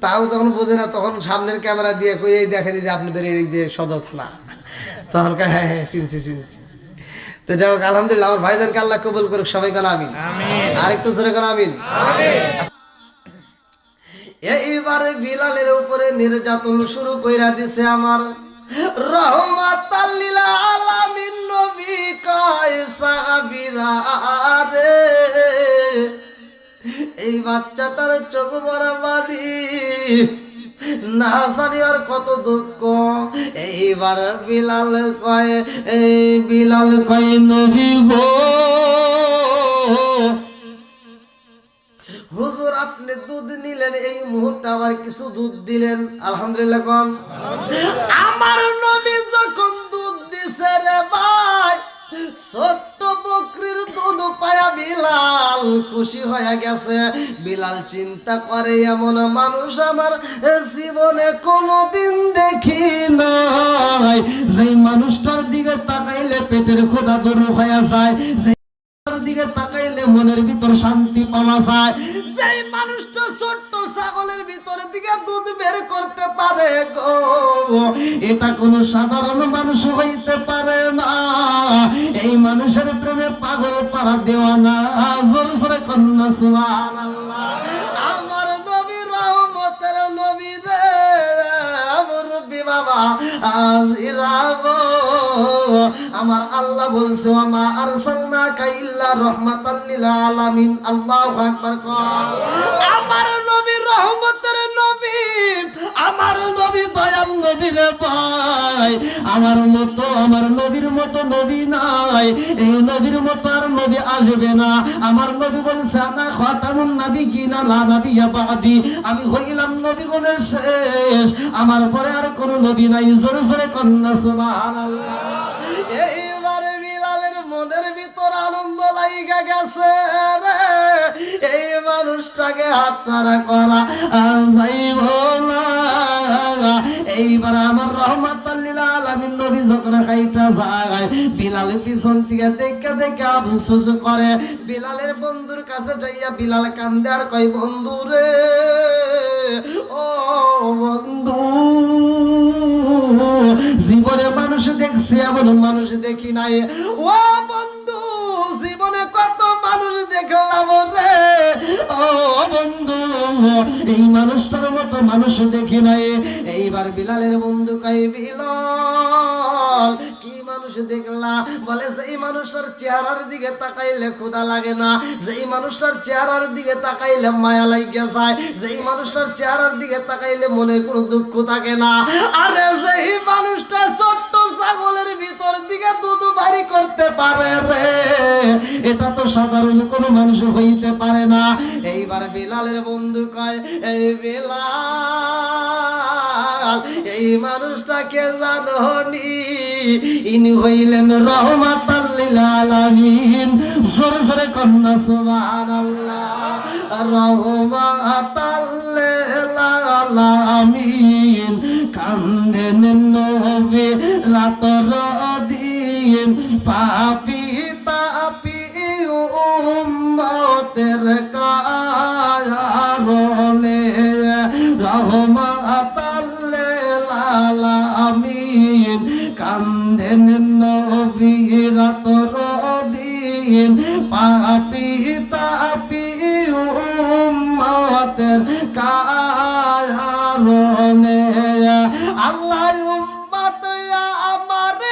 Speaker 1: তাও যখন বোঝে না তখন সামনের ক্যামেরা দিয়ে কই এই দেখেনি যে আপনাদের এই যে সদর থানা, তখন হ্যাঁ হ্যাঁ চিনছি চিনছি। তো যাই হোক, আলহামদুলিল্লাহ, আমার ভাইজানকে আল্লাহ কবুল করুক, সবাই কেন আমিন, আর একটু জোরে কেন আমিন। এইবারে বিলালের উপরে নির্যাতন শুরু কইরা দিছে আমার রহমাতাল লিল আলামিন নবী কয় সাহাবীরা রে, এই বাচ্চাটার চোখ ভরা পানি, না জানি আর কত দুঃখ। এইবার বিলাল কয় নবী গো, হুজুর আপনি দুধ নিলেন, এই মুহূর্তে আবার কিছু দুধ দিলেন, আলহামদুলিল্লাহ কোন। আমার নবী যখন দুধ দিছে রে ভাই, ছোট্ট বকরির দুধ পায়া বিলাল খুশি হয়ে গেছে। বিলাল চিন্তা করে এমন মানুষ আমার জীবনে কোনোদিন দেখি নাই, যেই মানুষটার দিকে তাকাইলে পেটের ক্ষুধা দূর হয়ে যায়, দিকে তাকাইলে মনের ভিতর শান্তি পাওয়া যায়, যেই মানুষটা ছোট্ট ছাগলের ভিতরে দিকে দুধ বের করতে পারে গো, এটা কোনো সাধারণ মানুষ হইতে পারে না। এই মানুষের প্রেমে পাগল পারা দেওয়ানা, জোর জোরে কন্যা সুবহানাল্লাহ। আমার নবী রহমতের নবী রে, মুরব্বি বাবা আজিরাগো, আমার আল্লাহ বলছে ওয়ামা আরসালনাকা ইল্লা রাহমাতাল লিল আলামিন, আল্লাহু আকবার কর। আমার নবী রহমতের নবী, আমার নবী দয়াল নবী রে ভাই, আমার নবীর মতো নবী নাই, এই নবীর মতো আর নবী আসবে না। আমার নবী বলছে আনা খাতামুন নাবিয়িনা লা নাবিয়্যা বাদি, আমি হইলাম নবীগণের শেষ, আমার পরে আর কোনো নবী নাই, জোরে জোরে কন্যা সুবহানাল্লাহ। এইবারে বিলালের মনের ভিতর আনন্দ লাইগা গেছে রে, এই মানুষটাকে হাতছাড়া করা যাইব না। এইবার আমার রহমাতাল লিল আলামিন নবী যখন খাইটা যায়, বিলাল পিছন থেকে দেখে দেখে আফসোস করে। বিলালের বন্ধুর কাছে যাইয়া বিলাল কান্দে আর কয় বন্ধু রে, ও বন্ধু, জীবনে মানুষ দেখছি এমন মানুষ দেখি নাই। ও বন্ধু, জীবনে কত মানুষ দেখলাম রে, ও বন্ধু, এই মানুষটার মতো মানুষ দেখি নাই। এইবার বিলালের বন্ধু কয় বিলাল কি মানুষ দেখলা? বলে সেই মানুষটার চেহারার দিকে তাকাইলে ক্ষুধা লাগে না, যেই মানুষটার চেহারার দিকে তাকাইলে মায়া লাগিয়ে যায়, যেই মানুষটার চেহারার দিকে তাকাইলে মনে কোনো দুঃখ থাকে না। আরে সেই মানুষটা ছোট্ট ছাগলের ভিতর দিকে দুধ বাড়ি করতে পারে রে, এটা তো সাধারণ কোনো মানুষ হইতে পারে না। এইবার বিলালের বন্ধু কয় এই বিলাল, এই মানুষটাকে জানোনি? ইনি হইলেন রহমাতাল লিল আলামিন, জোরে জোরে কন্যা সুবহানাল্লাহ। রহমাতাল লিল আলামিন, কান্দেন নবী রাতর দিন, পাপী তাপী উম্মতের কারণে, রহমাতাল লিল আলামিন, কান্দেন নবী রাতর দিন, পাপী তাপী উম্মতের কারণে। আল্লাহ উম্মত আমারে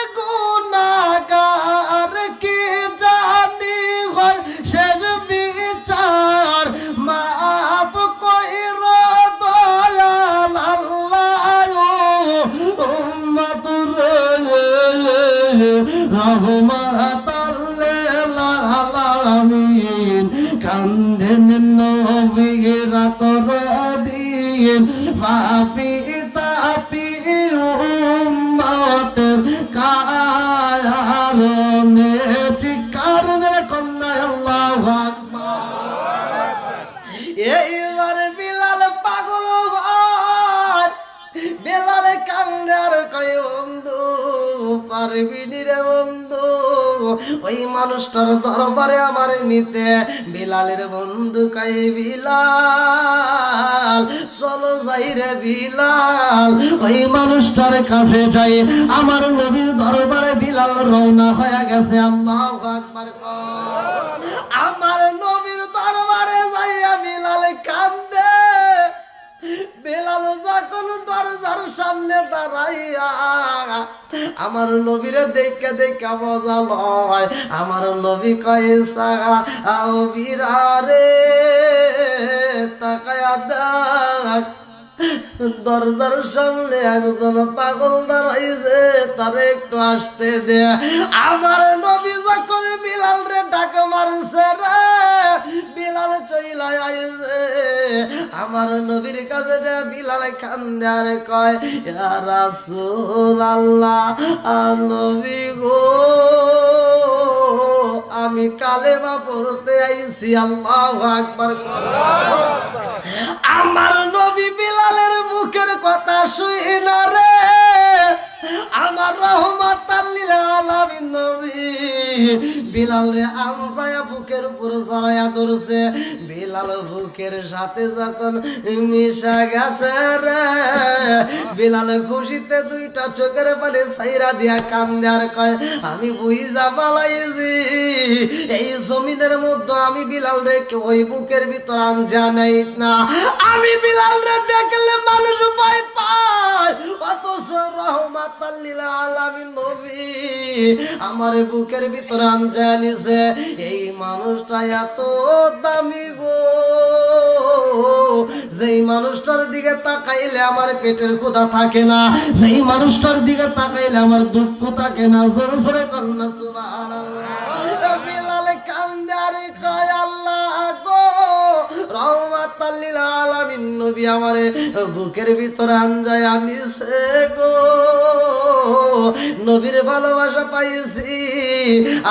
Speaker 1: পাপি তাপি উম্মতের কারণে চিৎকার মেরে কন্যা আল্লাহু আকবার। এইবার বিলাল পাগল হয়, বেলালে কান্দে আর কয় বন্ধু পারবি নি রে বন্ধু, ওই মানুষটার দরবারে আমার নিতে। বিলালের বন্ধু কয় বিলাল চলো যাই রে বিলাল, ওই মানুষটার কাছে যাই। আমার নবীর দরবারে বিলাল রওনা হয়ে গেছে। আল্লাহু আকবার। আমার নবীর দরবারে যাইয়া বিলাল কান্দে। বেলাল যখন দরজার সামনে দাঁড়াইয়া আমার নবীরে দেখে দেখে মজা লয়। আমার নবী কয়ে সাও বিরারে তাকায়া দেখ, দরজার সামনে একজন পাগল দাঁড়াইছে, তারে একটু আসতে দে। আমার নবী যখন বিলাল রে ডাক মারছে রে, বিলাল চইলা আইছে। আমার নবীর কাছে যে বিলাল কান্দে আর কয় ইয়া রাসূলুল্লাহ, নবী গো আমি কালেমা পড়তে আইছি। আল্লাহু আকবার। আমার নবী বিলালের মুখের কথা শুইনা রে আমার রহমাতাল লিল আলামিন নবী বিলাল রে আনসায়া বুকের উপর ছড়ায়া ধরছে। বিলাল বুকের সাথে যখন মিশা গেছে রে, বিলাল খুশিতে দুইটা চোখের পানি ছাইরা দিয়া কান্দে আর কয় আমি বুইজা পালাইছি, এই জমিনের মধ্যে আমি বিলাল রে ওই বুকের ভিতর আনজা নাই না। আমি বিলাল রে দেখলে মানুষ ভয় পায়, অথচ রহমাতাল লিল আলামিন নবী আমার বুকের ভিতর আনজা নিছে। এই মানুষটা এত দামি গো, যেই মানুষটার দিকে তাকাইলে আমার পেটের ক্ষুধা থাকে না, যেই মানুষটার দিকে তাকাইলে আমার দুঃখ থাকে না। জোরে জোরে কন্যা সুবহানাল্লাহ। বিলাল কান্দে আর কয় আল্লাহ গো রহমাতাল লিল আলামিন নবী আমারে বুকের ভিতরে আনজায় আনিছে গো, নবীর ভালোবাসা পাইছি,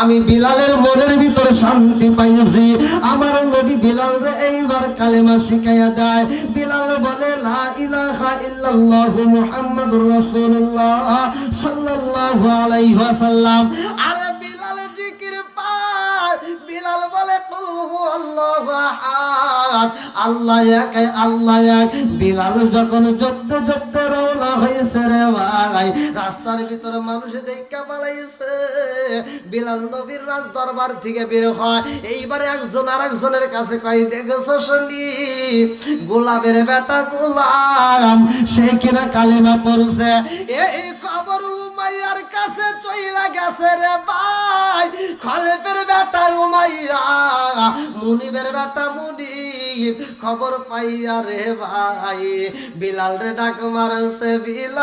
Speaker 1: আমি বিলালের মনের ভিতরে শান্তি পাইছি। আমার নবী বিলাল রে এইবার কালেমা শিখাইয়া দেয়। বিলাল বলে লা ইলাহা ইল্লাল্লাহু মুহাম্মাদুর রাসূলুল্লাহ সাল্লাল্লাহু আলাইহি ওয়াসাল্লাম। আরে বিলাল জিকির পায়, বিলাল বলে কুল হুয়াল্লাহু আহাদ, আল্লাহ এক আল্লাহ এক। বিলাল যখন জপতে জপতে রওনা হয়েছে রে ভাই, রাস্তার ভিতরে মানুষ দেখা পালাইছে। বিলাল নবীর রাজ দরবার থেকে বের হয়। এইবারে একজন আর একজনের কাছে কয় দেখেছো শুনি গোলামের বেটা গোলাম সে কিনা কালেমা পড়ছে। এই খবর উমাইয়ার কাছে চইলা গেছে রে ভাই। খলিফের বেটা উমাইয়া, মুনিবের বেটা মুনিব খবর পাইয়া রে ভাই বিলাল রে ডাক মারছে। বিলাল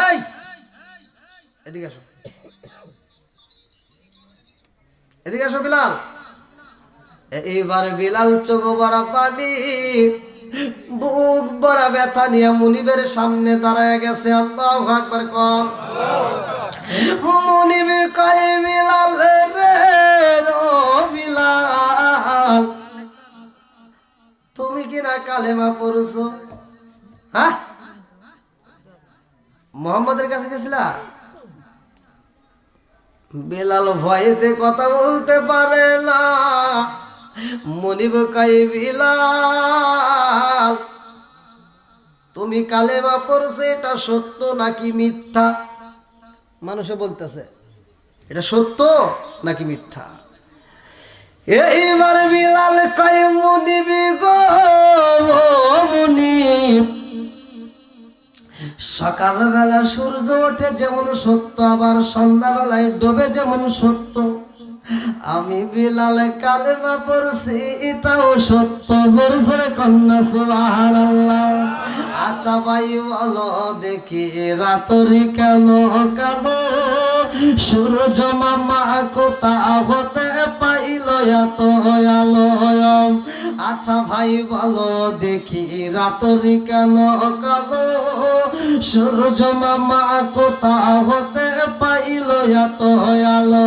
Speaker 1: এই এদিকে আসো, এদিকে আসো বিলাল। এইবার বিলাল চোখ ভরা পানি, বুক ভরা ব্যথা নিয়ে মুনিবের সামনে দাঁড়ায় গেছে। আল্লাহু আকবার কোন। মুনিব কয় বিলাল রে ও বিলাল তুমি কি না কালেমা পড়ছো? হ্যাঁ মুহাম্মাদের কাছে গেছিলা? বিলাল ভয়েতে কথা বলতে পারে না। মুনিব কয় বিলাল তুমি কালেমা পড়ছো এটা সত্য নাকি মিথ্যা? মানুষে বলতেছে এটা সত্য নাকি মিথ্যা। এইবার বিলাল কয় মুনিব গো মুনিব, সকালবেলা সূর্য ওঠে যেমন সত্য, আবার সন্ধ্যাবেলায় ডোবে যেমন সত্য। আমি বিলাল কালেমা পড়ছি এটাও সত্য। জোরে জোরে কন্যা সুবহানাল্লাহ। আচ্ছা ভাই বলো দেখি রাতরি কেন কালো, সূর্য মামা কোথা হতে পাইল এত আলো। আচ্ছা ভাই বলো দেখি রাতরি কেন কালো, সূর্য মামা কোথা হতে পাইল এত আলো।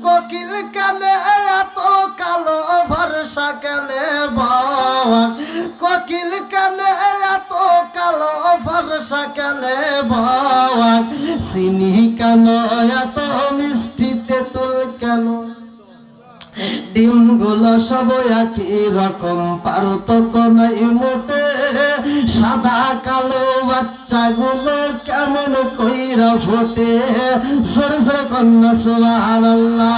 Speaker 1: কোকিল কানে এত কালো ভরসা কেনে বাবা, কোকিল কানে এত কালো ভরসা কেনে বাবা, চিনি কেন এত মিষ্টি তেঁতুল কেন, ডিমগুলো সব একই রকম পার্থক্য নাই মোটে, সাদা কালো বাচ্চাগুলো কেমন কইরা ফোটে, সরে সরে কন্যা সুবহানাল্লাহ।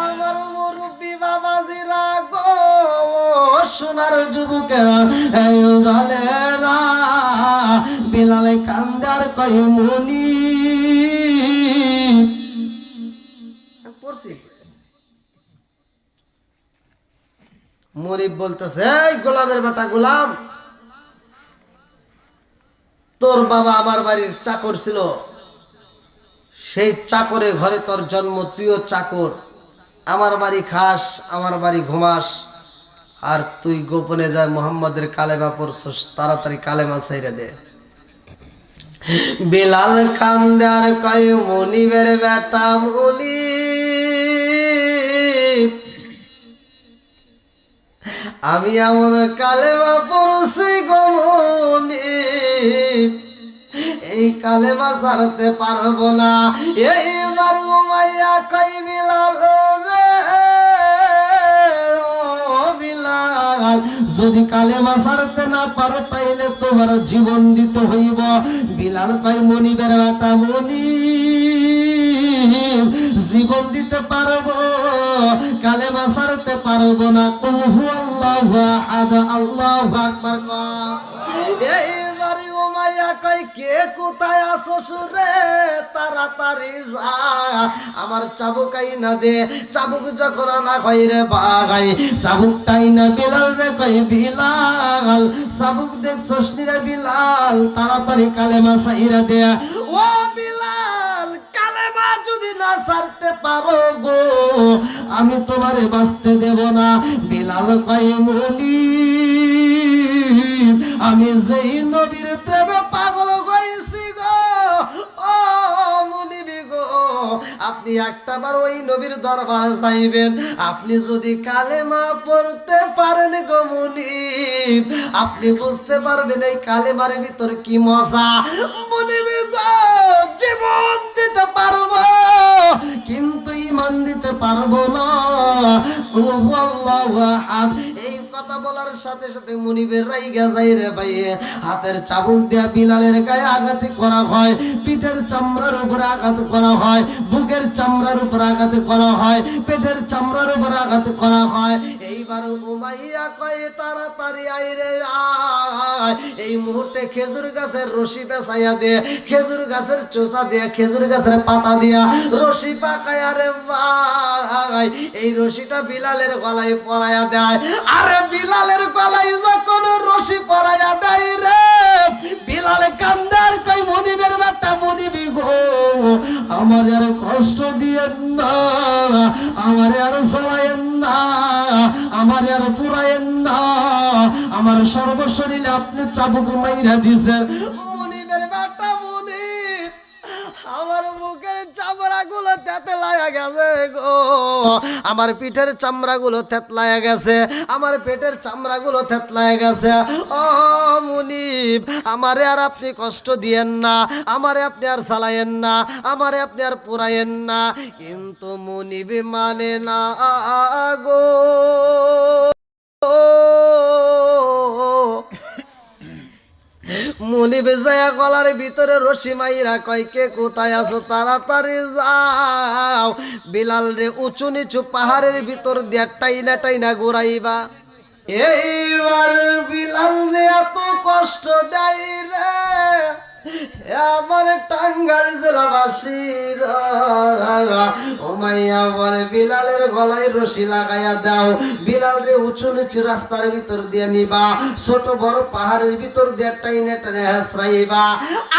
Speaker 1: আমার মুরব্বি বাবাজিরা গো, সোনার যুবকেরা এই দলেরা, বিলালে কান্দার কই মুনি পড়ছি। মরিব বলতেছে, এই গোলামের বেটা গোলাম, তোর বাবা আমার বাড়ির চাকর ছিল, সেই চাকরে ঘরে তোর জন্ম, তুইও চাকর, আমার বাড়ি খাস, আমার বাড়ি ঘুমাস, আর তুই গোপনে যায় মোহাম্মদের কালেমা পড়ছস, তাড়াতাড়ি কালেমা ছাইরা দে। বিলাল কান্দে আর কয় মনিবের বেটা মুনিব, আমি এমন কালেমা পড়ছি গো মুনিব, এই কালেমা ছাড়তে পারবো না। এইবার ঘুমাইয়া কই বিলাল রে, ও বিলাল, যদি কালেমা ছাড়তে না পারো তাইলে তোমার জীবন দিতে হইব। বিলাল কই মনিবের বেটা মুনিব, জীবন দিতে পারবো, কালেমা ছাড়তে পারবো না। কুল হুয়াল্লাহু আহাদ, আল্লাহু আকবার। এইবার উমাইয়া কই কে কোথায় আসোস রে, তাড়াতাড়ি যা, আমার চাবুকাই না দে। চাবুক যখন আনা কই রে ভাই, চাবুকটাই না বিলাল রে কই বিলাল, চাবুক দেখছস নি রে বিলাল, তাড়াতাড়ি কালেমা ছাইরা দে। ও বিলাল, কালেমা যদি না ছাড়তে পারো গো, আমি তোমারে বাঁচতে দেব না। বিলাল কই মুনিব, আমি যেই নবীর প্রেমে পাগল হয়েছি গো, ও মুনিবি গো, আপনি একটাবার ওই নবীর দরবারে যাইবেন, আপনি যদি কালেমা পড়তে পারেন গো মুনিব, আপনি বুঝতে পারবেন এই কালেমার ভিতর কি মজা। মুনিবি গো, জীবন দিতে পারবো কিন্তু ইমান দিতে পারবো না। আল্লাহু আহাদ, এই কথা বলার সাথে সাথে মুনিবের রাইগা যাই রে ভাই, হাতের চাবুক দিয়া বিলালের গায়ে আঘাত করা হয়, পিঠের চামড়ার উপরে আঘাত করা হয়, বুকের চামড়ার উপরে আঘাত করা হয়, পেটের চামড়ার উপরে আঘাত করা হয়। এইবার উমাইয়া কয় তাড়াতাড়ি আয় রে আয়, এই মুহূর্তে খেজুর গাছের রশি পেঁচাইয়া দে, খেজুর গাছের চোষা দিয়া, খেজুর গাছের পাতা দিয়া রশি পাকায় রে ভাই, এই রশিটা বিলালের গলায় পরাইয়া দেয়। আরে বিলালের গলায় যখন রশি পরাইয়া দেয় রে, বিলালে কান্দার কই মনিবের বেটা মনিবি গো, আমার আর কষ্ট দিয়েন না, আমার আর জ্বালায়েন না, আমার আর পুরায়েন না, আমার সর্বশরীরে আপনি চাবুক মাইরা দিছেন। মনিবের বেটা মনিব, আমার বুকের চামড়া গুলো তেতলায়া গেছে গো, আমার পিঠের চামড়া গুলো তেতলায়া গেছে, আমার পেটের চামড়া গুলো তেতলায়া গেছে। ও মুনিব, আমারে আর আপনি কষ্ট দিয়েন না, আমারে আপনি আর চালায়েন না, আমারে আপনি আর পুরায়েন না। কিন্তু মুনিব মানে না গো, মুনিব যায়া গলার ভিতরে রশি মাইরা কয় কে কোথায় আছো, তাড়াতাড়ি যাও, বিলাল রে উঁচু নিচু পাহাড়ের ভিতর দিয়া টাইনা টাইনা ঘুরাইবা। এইবার বিলাল রে এত কষ্ট দেয় রে, আমার টাঙ্গাইল জেলাবাসীরা, উমাইয়া বলে বিলালের গলায় রশি লাগাইয়া দাও, বিলাল রে উঁচু নিচু রাস্তার ভিতর দিয়ে নিবা, ছোট বড় পাহাড়ের ভিতর দিয়ে টাইনে টাইনে হাসরাইবা।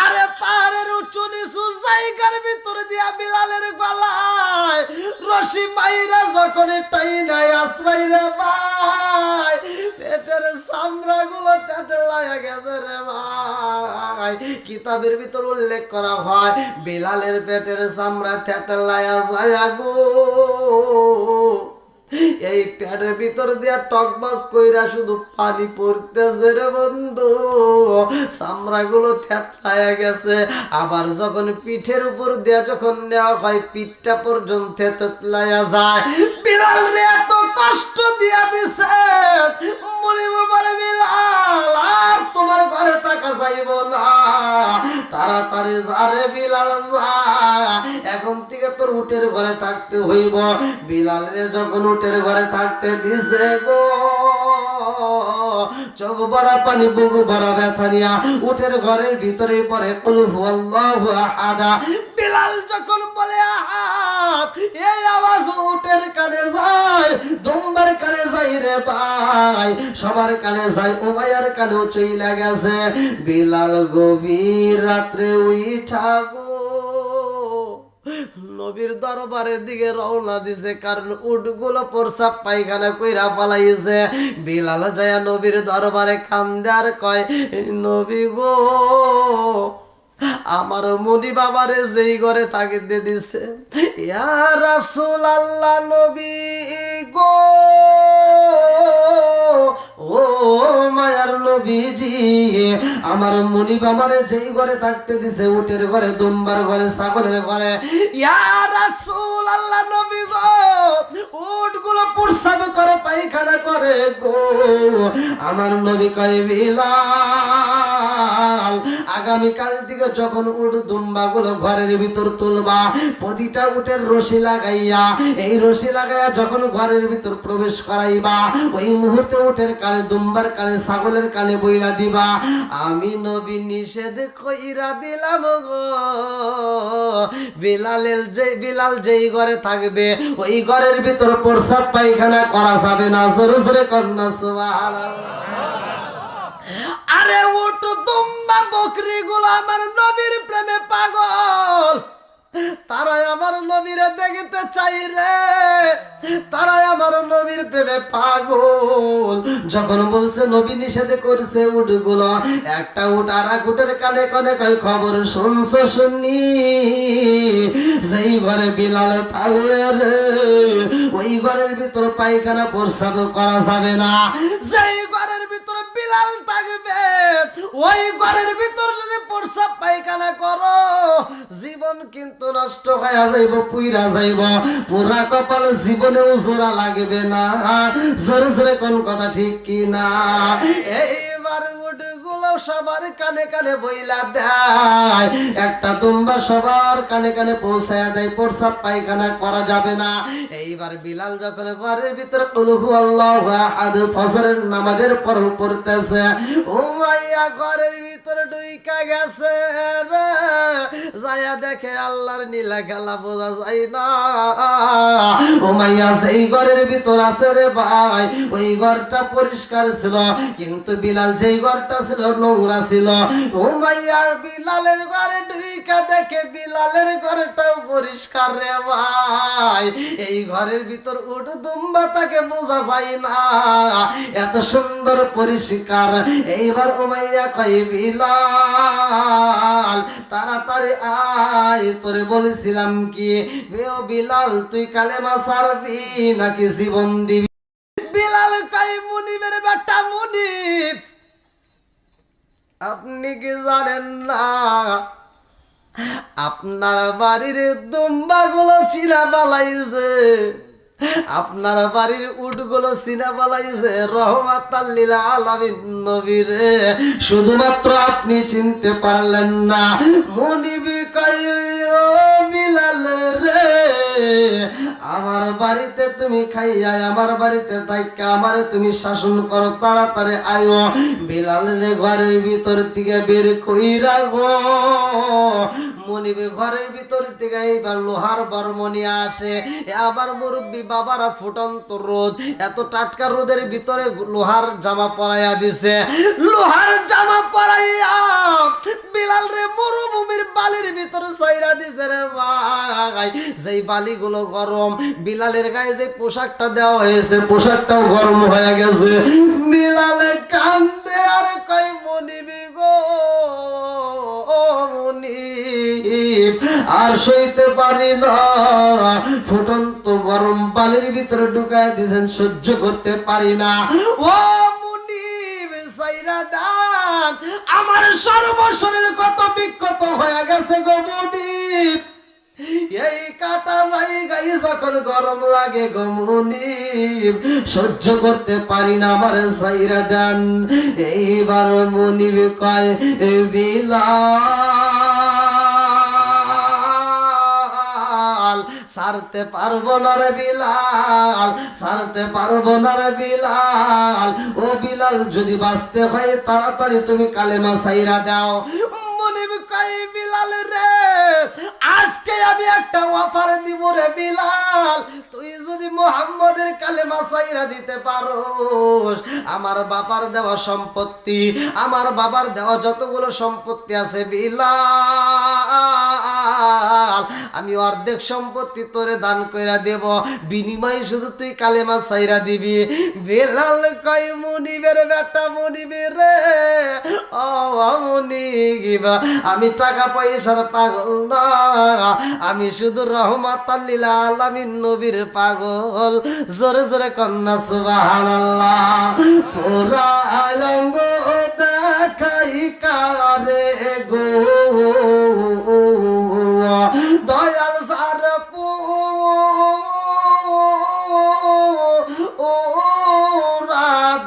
Speaker 1: আরে পাহাড়ের উঁচু নিচু জায়গার ভিতর দিয়া বিলালের গলায় রশি মাইরা যখন টাইনে হাসরাই রে ভাই, পেটের চামড়া গুলো তাতে লাগা গেছে রে ভাই। কিতাবের ভিতর উল্লেখ করা হয় বিলালের পেটের চামড়া থেতলায়া যায় গো, এই পেটের ভিতর দিয়া টকবক কইরা শুধু পানি পড়তেছে রে বন্ধু, চামড়া গুলো থেতলায়া গেছে। আবার যখন পিঠের উপর দিয়া যখন নেওয়া হয় পিঠটা পর্যন্ত থেতলায়া যায়। বিলাল রে এত কষ্ট দিয়া দিছে, মনিব বলে বিলাল আর তোমার ঘরে থাকা যাইব না, তাড়াতাড়ি যারে বিলাল যা, এখন থেকে তোর উটের ঘরে থাকতে হইব। বিলাল রে যখন উটের ঘরে থাকতে দিছে গো, চোখ ভরা পানি বুকু ভরা ব্যথা নিয়া উটের ঘরের ভিতরে পরে কুল হুয়াল্লাহু আহাদ। বিলাল যখন বলে আহাদ, এই আওয়াজ উটের কানে যায়, দুম্বার কানে যায় রে ভাই, সবার কানে যায়, উমাইয়ার কানেও চইলা গেছে। বিলাল গভীর রাত্রে উইঠা গো নবীর দরবারের দিকে রওনা দিছে, কারণ উটগুলো প্রসাব পায়খানা কইরা পালাইছে। বিলাল যায় নবীর দরবারে কান্দে আর কয়, নবী গো আমার মুনি বাবারে যেই ঘরে তাকে দিছে, ইয়া রাসূলুল্লাহ নবী গো, ও মায়ার নবীজি, আমার মুনি বাবারে যেই ঘরে থাকতে দিছে, উটের ঘরে, দুম্বার ঘরে, ছাগলের ঘরে, ইয়া রাসূলুল্লাহ নবী গো, উটগুলো প্রসাব করে পায়খানা করে গো। আমার নবী কয়, বিলাল আগামীকাল দিকে যখন উট দুম্বা গুলো ঘরের ভিতর তুলবা, প্রতিটা উটের রশি লাগাইয়া, এই রশি লাগাইয়া যখন ঘরের ভিতর প্রবেশ করাইবা, ওই মুহূর্তে উটের কানে, দুম্বার কানে, ছাগলের কানে বইলা দিবা, আমি নবী নিষেধ কইরা দিলাম গো, বিলাল যেই ঘরে থাকবে ওই ঘরের ভিতর প্রসাব পায়খানা করা যাবে না। জোরে জোরে কন্যা সুবহানাল্লাহ। আরে উট দুম্বা বকরি গুলো আমার নবীর প্রেমে পাগল, তারাই আমার নবীরে দেখতে চাই রে, তারাই আমার নবীর প্রেমে পাগল। যখন বলছে নবী নিষেধ করছে উটগুলো, একটা উট আর এক উটের কানে কানে কয়, খবর শুনছো শুনি, যেই ঘরে বিলাল থাকবে রে ওই ঘরের ভিতর পায়খানা প্রসাব করা যাবে না, যেই ঘরের ভিতর বিলাল থাকবে ওই ঘরের ভিতর যদি প্রসাব পায়খানা করো, জীবন কিন্তু নষ্ট হয়ে যাইব, পুইরা যাইব, পুরা কপাল জীবনেও জোড়া লাগবে না। জোরে জোরে কোন কথা ঠিক কি না? এইবার উটগুলো সবার কানে কানে বইলা দেয়, একটা দুম্বা সবার কানে কানে পৌঁছায়া দেয়, প্রসাব পায়খানা করা যাবে না। এইবার বিলাল যখন ঘরের ভিতরে কুল হুয়াল্লাহু আহাদ ফজরের নামাজের পর পড়তেছে, উমাইয়া ঘরের ভিতরে ঢুইকা গেছে রে, যায়া দেখে আল্লাহর নীলা খেলা বোঝা যায় না। উমাইয়া সেই ঘরের ভিতর আছে রে ভাই, ওই ঘরটা পরিষ্কার ছিল, কিন্তু বিলাল যেই ঘরটা ছিল নোংরা ছিল। উমাইয়া বিলালের ঘরে ঢুইকা দেখে বিলালের ঘরটাও পরিষ্কার রে ভাই, এই ঘরের ভিতর উট দুম্বা তাকে বোঝা যায় না, এত সুন্দর পরিষ্কার। এইবার উমাইয়া কয়, বিলাল তাড়াতাড়ি আয়, তোরে বলেছিলাম কি ও বিলাল, তুই কালেমা ছাড়বি নাকি জীবন দিবি? বিলাল কয়, মুনিবের বেটা মুনিব, আপনি কি জানেন না আপনার বাড়ির দুম্বা গুলো চিনা পালাইছে, আপনার বাড়ির উটগুলো চিনা পালাইছে রহমাতাল লিল আলামিন নবীরে, শুধুমাত্র আপনি চিনতে পারলেন না। মুনিবি কয়, ও বিলাল রে, আমার আমার বাড়িতে তুমি খাইয়া আমার বাড়িতে থাইকা আমারে তুমি শাসন করো, তাড়াতাড়ি আয়ো। বিলাল রে ঘরের ভিতর থেকে বের কইরা গো, মনিব ঘরের ভিতর থেকে এইবার লোহার বর্মনি আসে। আবার মুরব্বী বাবারা ফুটন্ত রোদ, এত টাটকা রোদের ভিতরে লোহার জামা পরাইয়া দিছে। লোহার জামা পরাইয়া বিলাল রে মরুভূমির বালির ভিতরে ছাইরা দিছে রে ভাই। যেই বালিগুলো গরম, বিলালের গায়ে যে পোশাকটা দেওয়া হয়েছে পোশাকটাও গরম হয়ে গেছে। বিলালে কান্দে আর কই মনিবি গো মনিব, আর সইতে পারি না, ফুটন্ত গরম বালির ভিতরে ঢুকায় দিয়েছেন, সহ্য করতে পারি না। ও মুনিব সাইরা দান, আমার সর্বশরীর কত বিক্ষত হয়ে গেছে গো মুনিব। এই কাটা জায়গায় যখন গরম লাগে গো মুনিব, সহ্য করতে পারি না, আমার সাইরা দেন। এইবার মুনিব কয় বিলাল ছাড়তে পারবো না রে বিলাল, ছাড়তে পারবো না রে বিলাল। ও বিলাল যদি বাঁচতে হয় তাড়াতাড়ি তুমি কালেমা ছাইরা দাও। মুনিব কয় বিলাল রে, আজকে আমি একটা অফার দিব রে বিলাল, তুই যদি মুহাম্মদের কালেমা ছাইরা দিতে পারোস, আমার বাবার দেওয়া সম্পত্তি, আমার বাবার দেওয়া যতগুলো সম্পত্তি আছে বিলাল, আমি অর্ধেক সম্পত্তি তোরে দান কইরা দেব, বিনিময়ে শুধু তুই কালেমা ছাইরা দিবি। বিলাল কয় মুনিবের বেটা মুনিবের রে, ও মুনিব, আমি টাকা পয়সার পাগল না, আমি শুধু রহমাতাল লিল আলামিন নবীর পাগল। জোরে জোরে কন্যা সুবহানাল্লাহ। পুরা আলঙ্গ দেখাই কারে গো দয়াল সার পুরা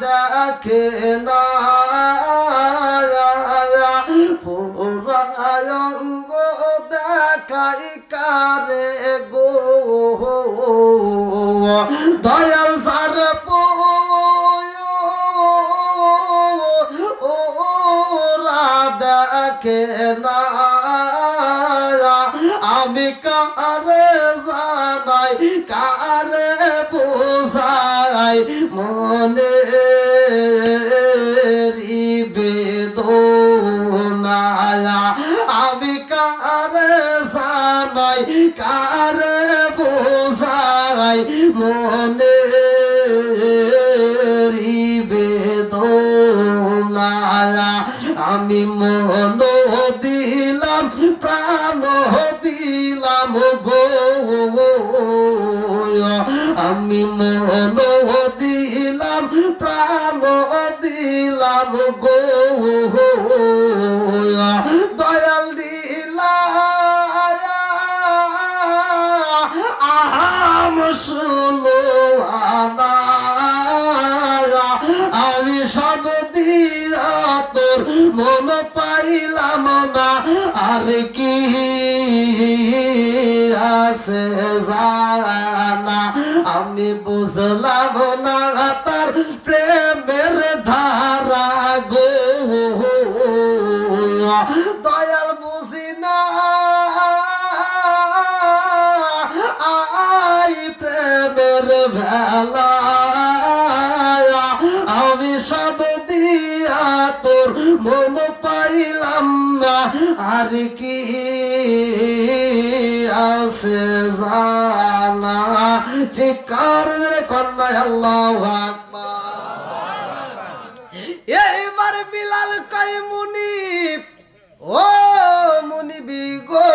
Speaker 1: দেখে না, পুরায়ঙ্গ দেখাই কারে গো দয়াল সার পুরা দেখে না, আমি কারে জানাই কারে বোঝাই মনে বেদনা, আমি কারে জানাই কারে বোঝাই মনে বেদনা। আমি মন দিলাম প্রাণ দিলাম গো, আমি মন দিলাম প্রাণ দিলাম গো, দয়াল দিলা আহাম শুনো আনা, আমি সব দিয়া তোর মন পাইলাম না, আর কি আছে জানা, আমি বুঝলাম না তার প্রেমের ধারা গো, দয়াল বুঝি না আই প্রেমের ভেলা, আমি সব দিয়া তোর মন পাইলাম না, আর কি আছে জানা। চিৎকার মেরে কন্যা আল্লাহু আকবার। এইবার বিলাল কয় মুনিব, ও মুনিবি গো,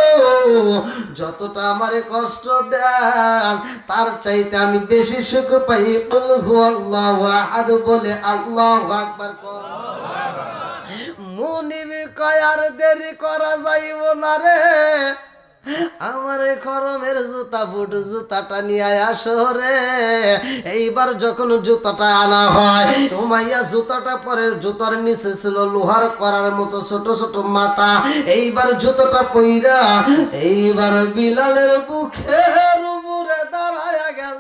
Speaker 1: যতটা আমারে কষ্ট দেন তার চাইতে আমি বেশি সুখ পাই কুল হুয়াল্লাহু আহাদ বলে আল্লাহু আকবার। মুনিব কয় আর দেরি করা যাইব না রে, আমার খরমের জুতা বুট জুতাটা নিয়ে আসো রে। এইবার যখন জুতাটা আনা হয়, উমাইয়া জুতাটা পরে জুতার নিচে ছিল লোহার করার মতো ছোট ছোট মাথা। এইবার জুতাটা পইরা এইবার বিলালের বুকের উপরে দাঁড়ায়া গেল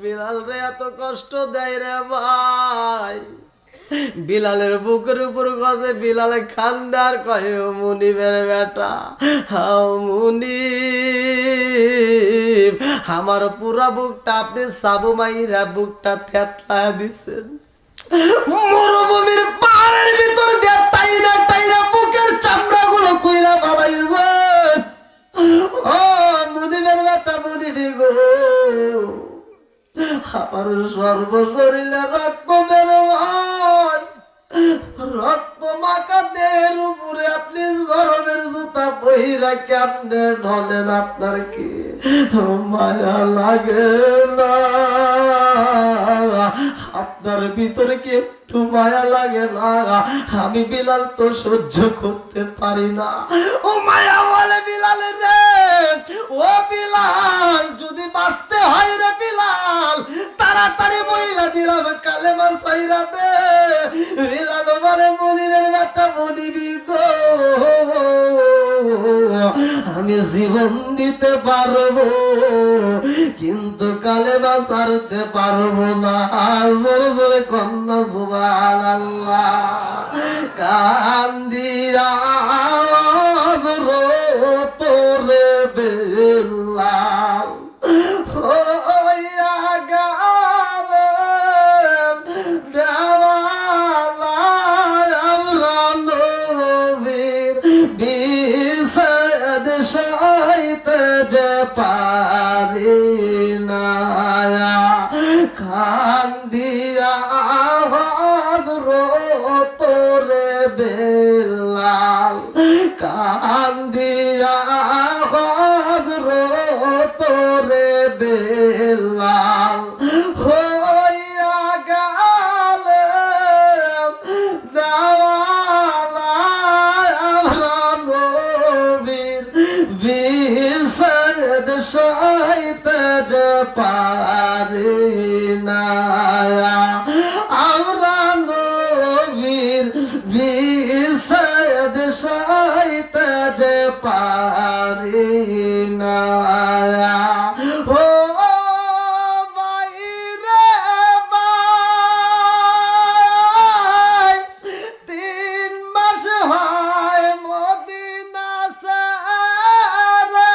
Speaker 1: বিলাল রে এত কষ্ট দেয় রে ভাই। বিলালের বুকের উপর গজে বিলালে খান্দার কয় ও মুনিবের বেটা, হাও মুনিব, আমার পুরা বুকটা আপনি সাবু মাইরা বুকটা থেতলা দিছেন। মরুভূমির পাহাড়ের ভিতর দিয়ে টাইনা টাইনা বুকের চামড়া গুলো কইরা ফালাইছেন। ও মুনিবের বেটা, মুনিবি গো, আমার সর্বশরীরে রক্ত বের হয়, রক্ত মাখা দেহের উপরে আপনি গরমের জুতা পহিরা কেমনে ঢলেন? আপনার কি মায়া লাগে না? আপনার ভিতরে কি একটু মায়া লাগে না? আমি বিলাল তো সহ্য করতে পারি না। ও মায়া বলে বিলাল রে, ও বিলাল, যদি বাঁচতে হয় রে বিলাল, তাড়াতাড়ি বইলা দিলাম কালেমা সাইরা দে। বিলাল বলে মুনিবের বেটা, মুনিবি গো, আমি জীবন দিতে পারবো কিন্তু কালেমা ছাড়তে পারবো না। জোরে জোরে কন্যা সুবহানাল্লাহ। কান্দিয়া তোরে বিলাল হইয়া গেলেন দেওয়ালা, আমরা নবীর বিষাদ সইতে যে পারি না। কান্দিয়া হযরত তোরে বিলাল, কান্দিয়া হযরত তোরে বিলাল হইয়া গেলেন দেওয়ালা, আমরা নবীর বিষাদ সইতে যে পারি না। আমরা নবীর বিষাদ সইতে যে পারি না। ও বাইরে ভাই, 3 মাস হয় মদিনা সারা,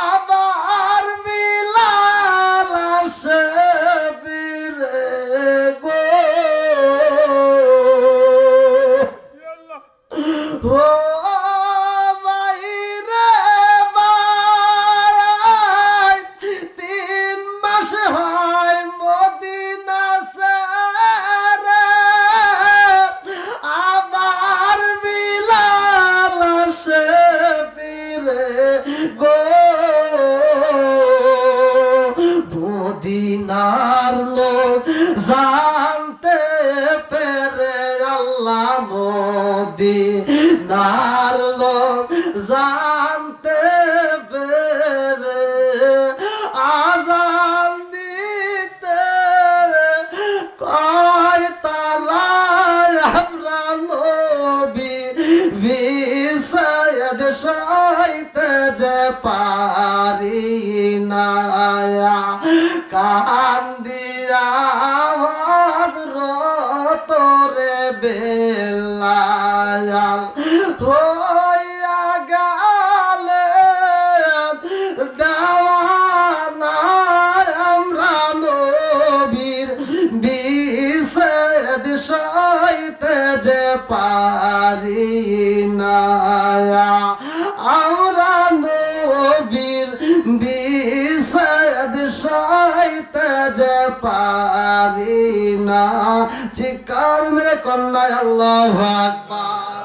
Speaker 1: আবার বিলাল আসে ফিরে গো। ও বাইরে ভাই, 3 মাস হয় মদিনা সারা, আবার বিলাল আসে ফিরে গো। মদিনার লোক জানতে পেরে আল্লাহ, মদিনার লোক জানতে পেরে আজান দিতে কয় তারা, আমরা নবীর বিষাদ সইতে যে পারি না। কান্দিয়া হযরত তোরে বিলাল হইয়া গেলেন দেওয়ানা, আমরা নবীর বিষাদ সইতে যে পারি না। আমরা নবীর বিষাদ সইতে যে পারি না। চিৎকার মেরে কন্যা আল্লাহু আকবার।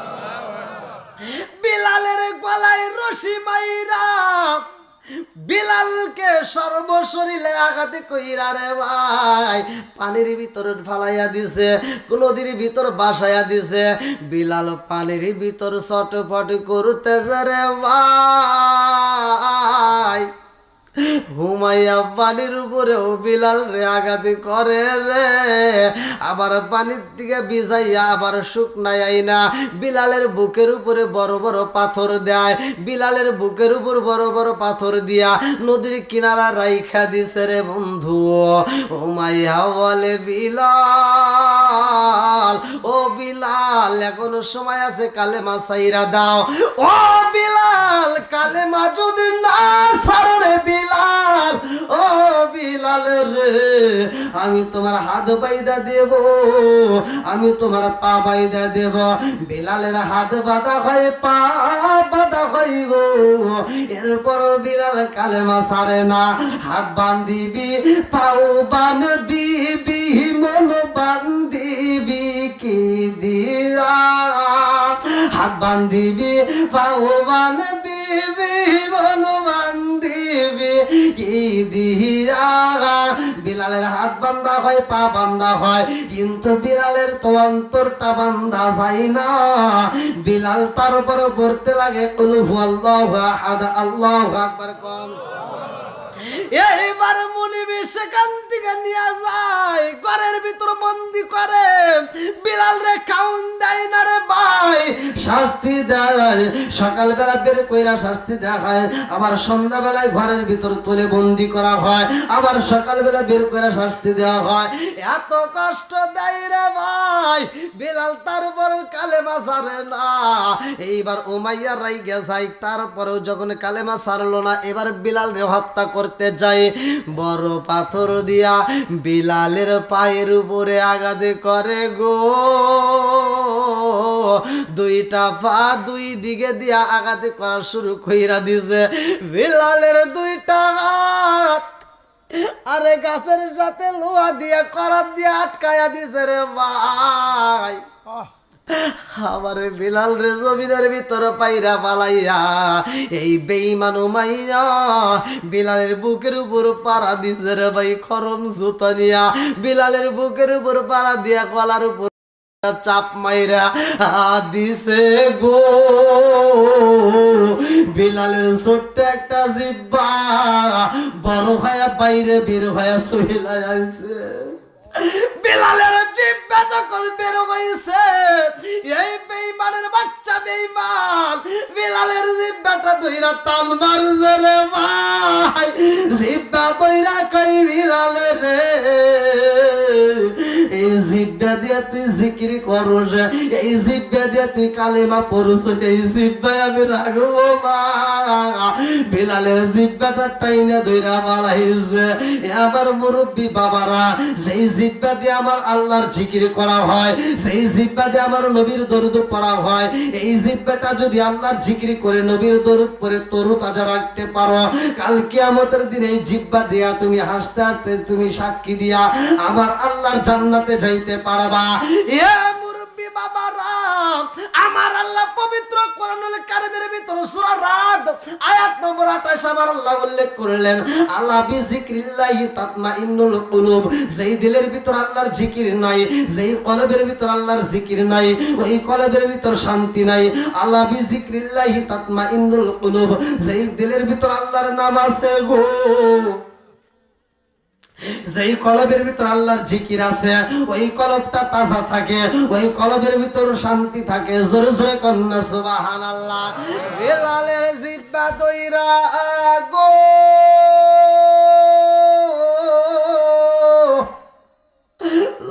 Speaker 1: বিলালের গলায় রশি মাইরা বিলালকে সর্বশরীরে আঘাতে কইরা রে ভাই পানির ভিতর ফালাইয়া দিছে, নদীর ভিতর বাসাইয়া দিছে। বিলাল পানির ভিতর ছটফট করতেছে রে ভাই। হুমাইয়া পানির উপরেও বিলাল রে আঘাত করে রে, আবার পানির দিকে ভিজাইয়া আবার শুকনায় আইনা বিলালের বুকের উপরে বড় বড় পাথর দেয়, বিলালের বুকের উপর বড় বড় পাথর দিয়া নদীর কিনারা রাইখা দিছে রে বন্ধু। হুমাইয়া বলে বিলাল, ও বিলাল এখনো সময় আছে, কালেমা ছাইরা দাও। ও বিলাল, কালেমা যদি না ছাড়ো রে বিলাল, ও বিলাল রে, আমি তোমার হাত বাইদা দেব, আমি তোমার পা বাইদা দেব। বিলালের হাত বাঁধা হয়, পা বাঁধা হয় গো, এরপরও বিলাল কালেমা ছাড়ে না। হাত বান্ধিবি, পাও বান দিবি, মন বান্ধিবি কি দিয়া, হাত বান্ধিবি, পাও বান দিবি, মন বান্ধিবি কি দিয়া। বিলালের হাত বান্ধা হয়, পা বান্ধা হয়, কিন্তু বিলালের তো অন্তরটা বান্ধা যায় না। বিলাল তার উপরে পড়তে লাগে কুল হুয়াল্লাহু আহাদ, আল্লাহু আকবার। কম এইবার মুনিবি সেখান থেকে নিয়ে যায়, ঘরের ভিতর বন্দি করে। বিলাল রে খাউন দেয় না রে ভাই, শাস্তি দেয়। সকালবেলা বের কইরা শাস্তি দেওয়া হয়, আবার সন্ধ্যাবেলায় ঘরের ভিতর তুলে বন্দি করা হয়, আবার সকালবেলা বের কইরা শাস্তি দেওয়া হয়। এত কষ্ট দেয় রে ভাই, বিলাল তার উপর কালেমা ছাড়ে না। এইবার উমাইয়া রাইগা যায়, তারপরেও যখন কালেমা ছাড়লো না, এবার বিলাল রে হত্যা করতে যায়। বড় পাথর দিয়া বিলালের পায়ের উপরে আঘাত করে গো, দুইটা পা দুই দিকে দিয়া আঘাত করা শুরু কইরা দিছে। বিলালের দুইটা হাত আরে গাছের সাথে লোহা দিয়া করাত দিয়া আটকায়া দিছে রে ভাই। আবার বিলাল রে জমিনের ভিতর পাইরা পালাইয়া এই বেঈমান উমাইয়া বিলালের বুকের উপর পাড়া দিছে রে ভাই, খরম জুতা নিয়া বিলালের বুকের উপর পাড়া দিয়া গলার উপর চাপ মাইরা দিছে গো। বিলালের ছোট্ট একটা জিব্বা বড় হয়ে বাইরে বের হয়ে চলে যাইছে। বিলালের জিব্বা যখন বের হইছে, এই বেঈমানের বাচ্চা বেঈমান বিলালের জিব্বাটা ধইরা টান মারছে রে ভাই। জিব্বা ধইরা কই বিলালে রে, এই জিব্বা দিয়ে তুই জিকির করস, এই জিব্বা দিয়ে তুই কালেমা পড়ছ, এই জিব্বাই আমি রাখবো না। বিলালের জিব্বাটা টাইনা ধইরা বাড়াইছে। আবার মুরব্বী বাবারা, যেই জিব্বা দিয়ে আমার আল্লাহর জিকির করা হয়, সেই জিব্বা দিয়ে আমার নবীর দরুদ পড়া হয়, এই জিব্বাটা যদি আল্লাহর জিকির করে নবীর দরুদ পড়ে তরু তাজা রাখতে পারো, কাল কিয়ামতের দিন এই জিব্বা দিয়া তুমি হাসতে হাসতে তুমি সাক্ষী দিয়া আমার আল্লাহর জান্নাতে যাইতে পারবা। এ মুরব্বী বাবারা, আমার আল্লাহ পবিত্র কোরআনুল কারীমের ভিতর সূরা রাদ আয়াত নম্বর 28 আমার আল্লাহ উল্লেখ করলেন, আল্লাহ বিযিকরিল্লাহি তাতমাইন্নুল কুলুব, যেই দিলের ভিতর আল্লাহর জিকির নাই, যেই কলবের ভিতর আল্লাহর জিকির নাই, ওই কলবের ভিতর শান্তি নাই। আল্লাহ বিযিকরিল্লাহি তাতমাইন্নুল কুলুব, যেই দিলের ভিতর আল্লাহর নাম আছে গো, যেই কলবের ভিতর আল্লাহর জিকির আছে, ওই কলবটা তাজা থাকে, ওই কলবের ভিতর শান্তি থাকে। জোরে জোরে কন্যা সুবহানাল্লাহ। বিলালের জিব্বা দইরা গো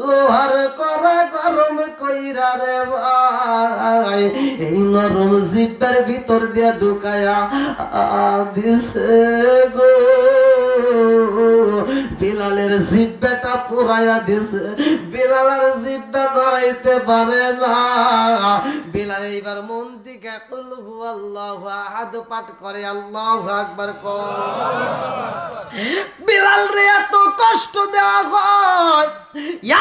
Speaker 1: লোহার করা গরম কইরা রে ভাই, এই নরম জিব্বার ভিতর দিয়া ঢুকায়া দিছে গো। বিলালের জিব্বাটা পুরাইয়া দিছে, বিলালের জিব্বা ধরাইতে পারে না। বিলাল এইবার মন থেকে কুল হুয়াল্লাহু আহাদ পাঠ করে, আল্লাহু আকবার কর। বিলাল রে এত কষ্ট দেওয়া হয়,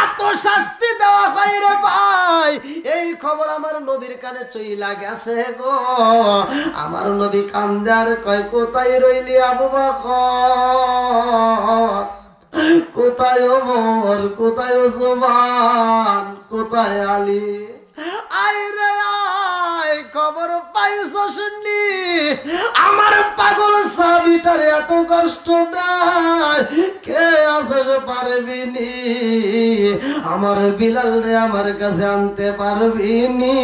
Speaker 1: এত শাস্তি দেওয়া হয় রে ভাই, এই খবর আমার নবীর কানে চইলা গেছে গো। আমার নবী কান্দে আর কয়, কোথায় রইলি আবু বকর, কোথায় ওমর, কোথায় ওসমান, কোথায় আলী? আয় রে আয়, খবর পাইছো শুনি আমার পাগল সাবিটারে এত কষ্ট দেয় কে আসতে পারবি নি আমার বিলাল রে আমার কাছে আনতে পারবি নি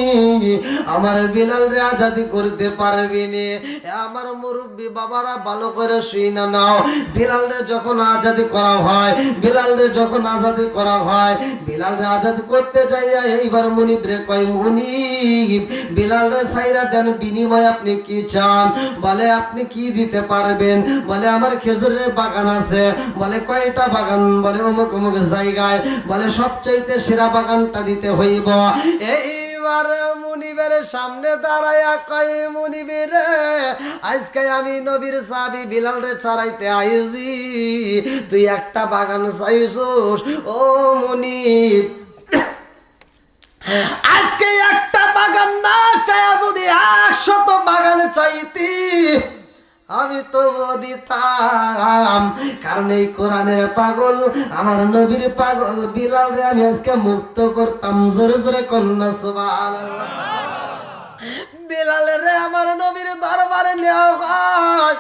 Speaker 1: আমার বিলাল রে আজাদি করতে পারবি নি আমার মুরব্বী বাবারা ভালো করে শুই না নাও বিলাল রে যখন আজাদি করা হয় বিলাল রে যখন আজাদি করা হয় বিলাল রে আজাদি করতে যাইয়া এইবার মুনিব রে কয় মুনিব বিলাল রে সাইরা দেন বিনিময় আপনি কি চান বলে আপনি কি দিতে পারবেন বলে আমার খেজুরের বাগান আছে বলে কয়টা বাগান বলে অমুক অমুক জায়গায় বলে সবচাইতে সেরা বাগানটা দিতে হইব এইবার মুনিবের সামনে দাঁড়ায়া কয় মুনিবের আজকে আমি নবীর সাহাবী বিলাল রে চড়াইতে আইছি তুই একটা বাগান চাইছস ও মুনিব আজকে একটা বাগান না চাই যদি 100 বাগান চাইতি আমি তো দিতাম কারণ এই কোরআনের পাগল আমার নবীর পাগল বিলাল রে আমি আজকে মুক্ত করতাম জোরে জোরে কন্যা সুবহানাল্লাহ বিলাল রে আমার নবীর দরবারে নেওয়া হয়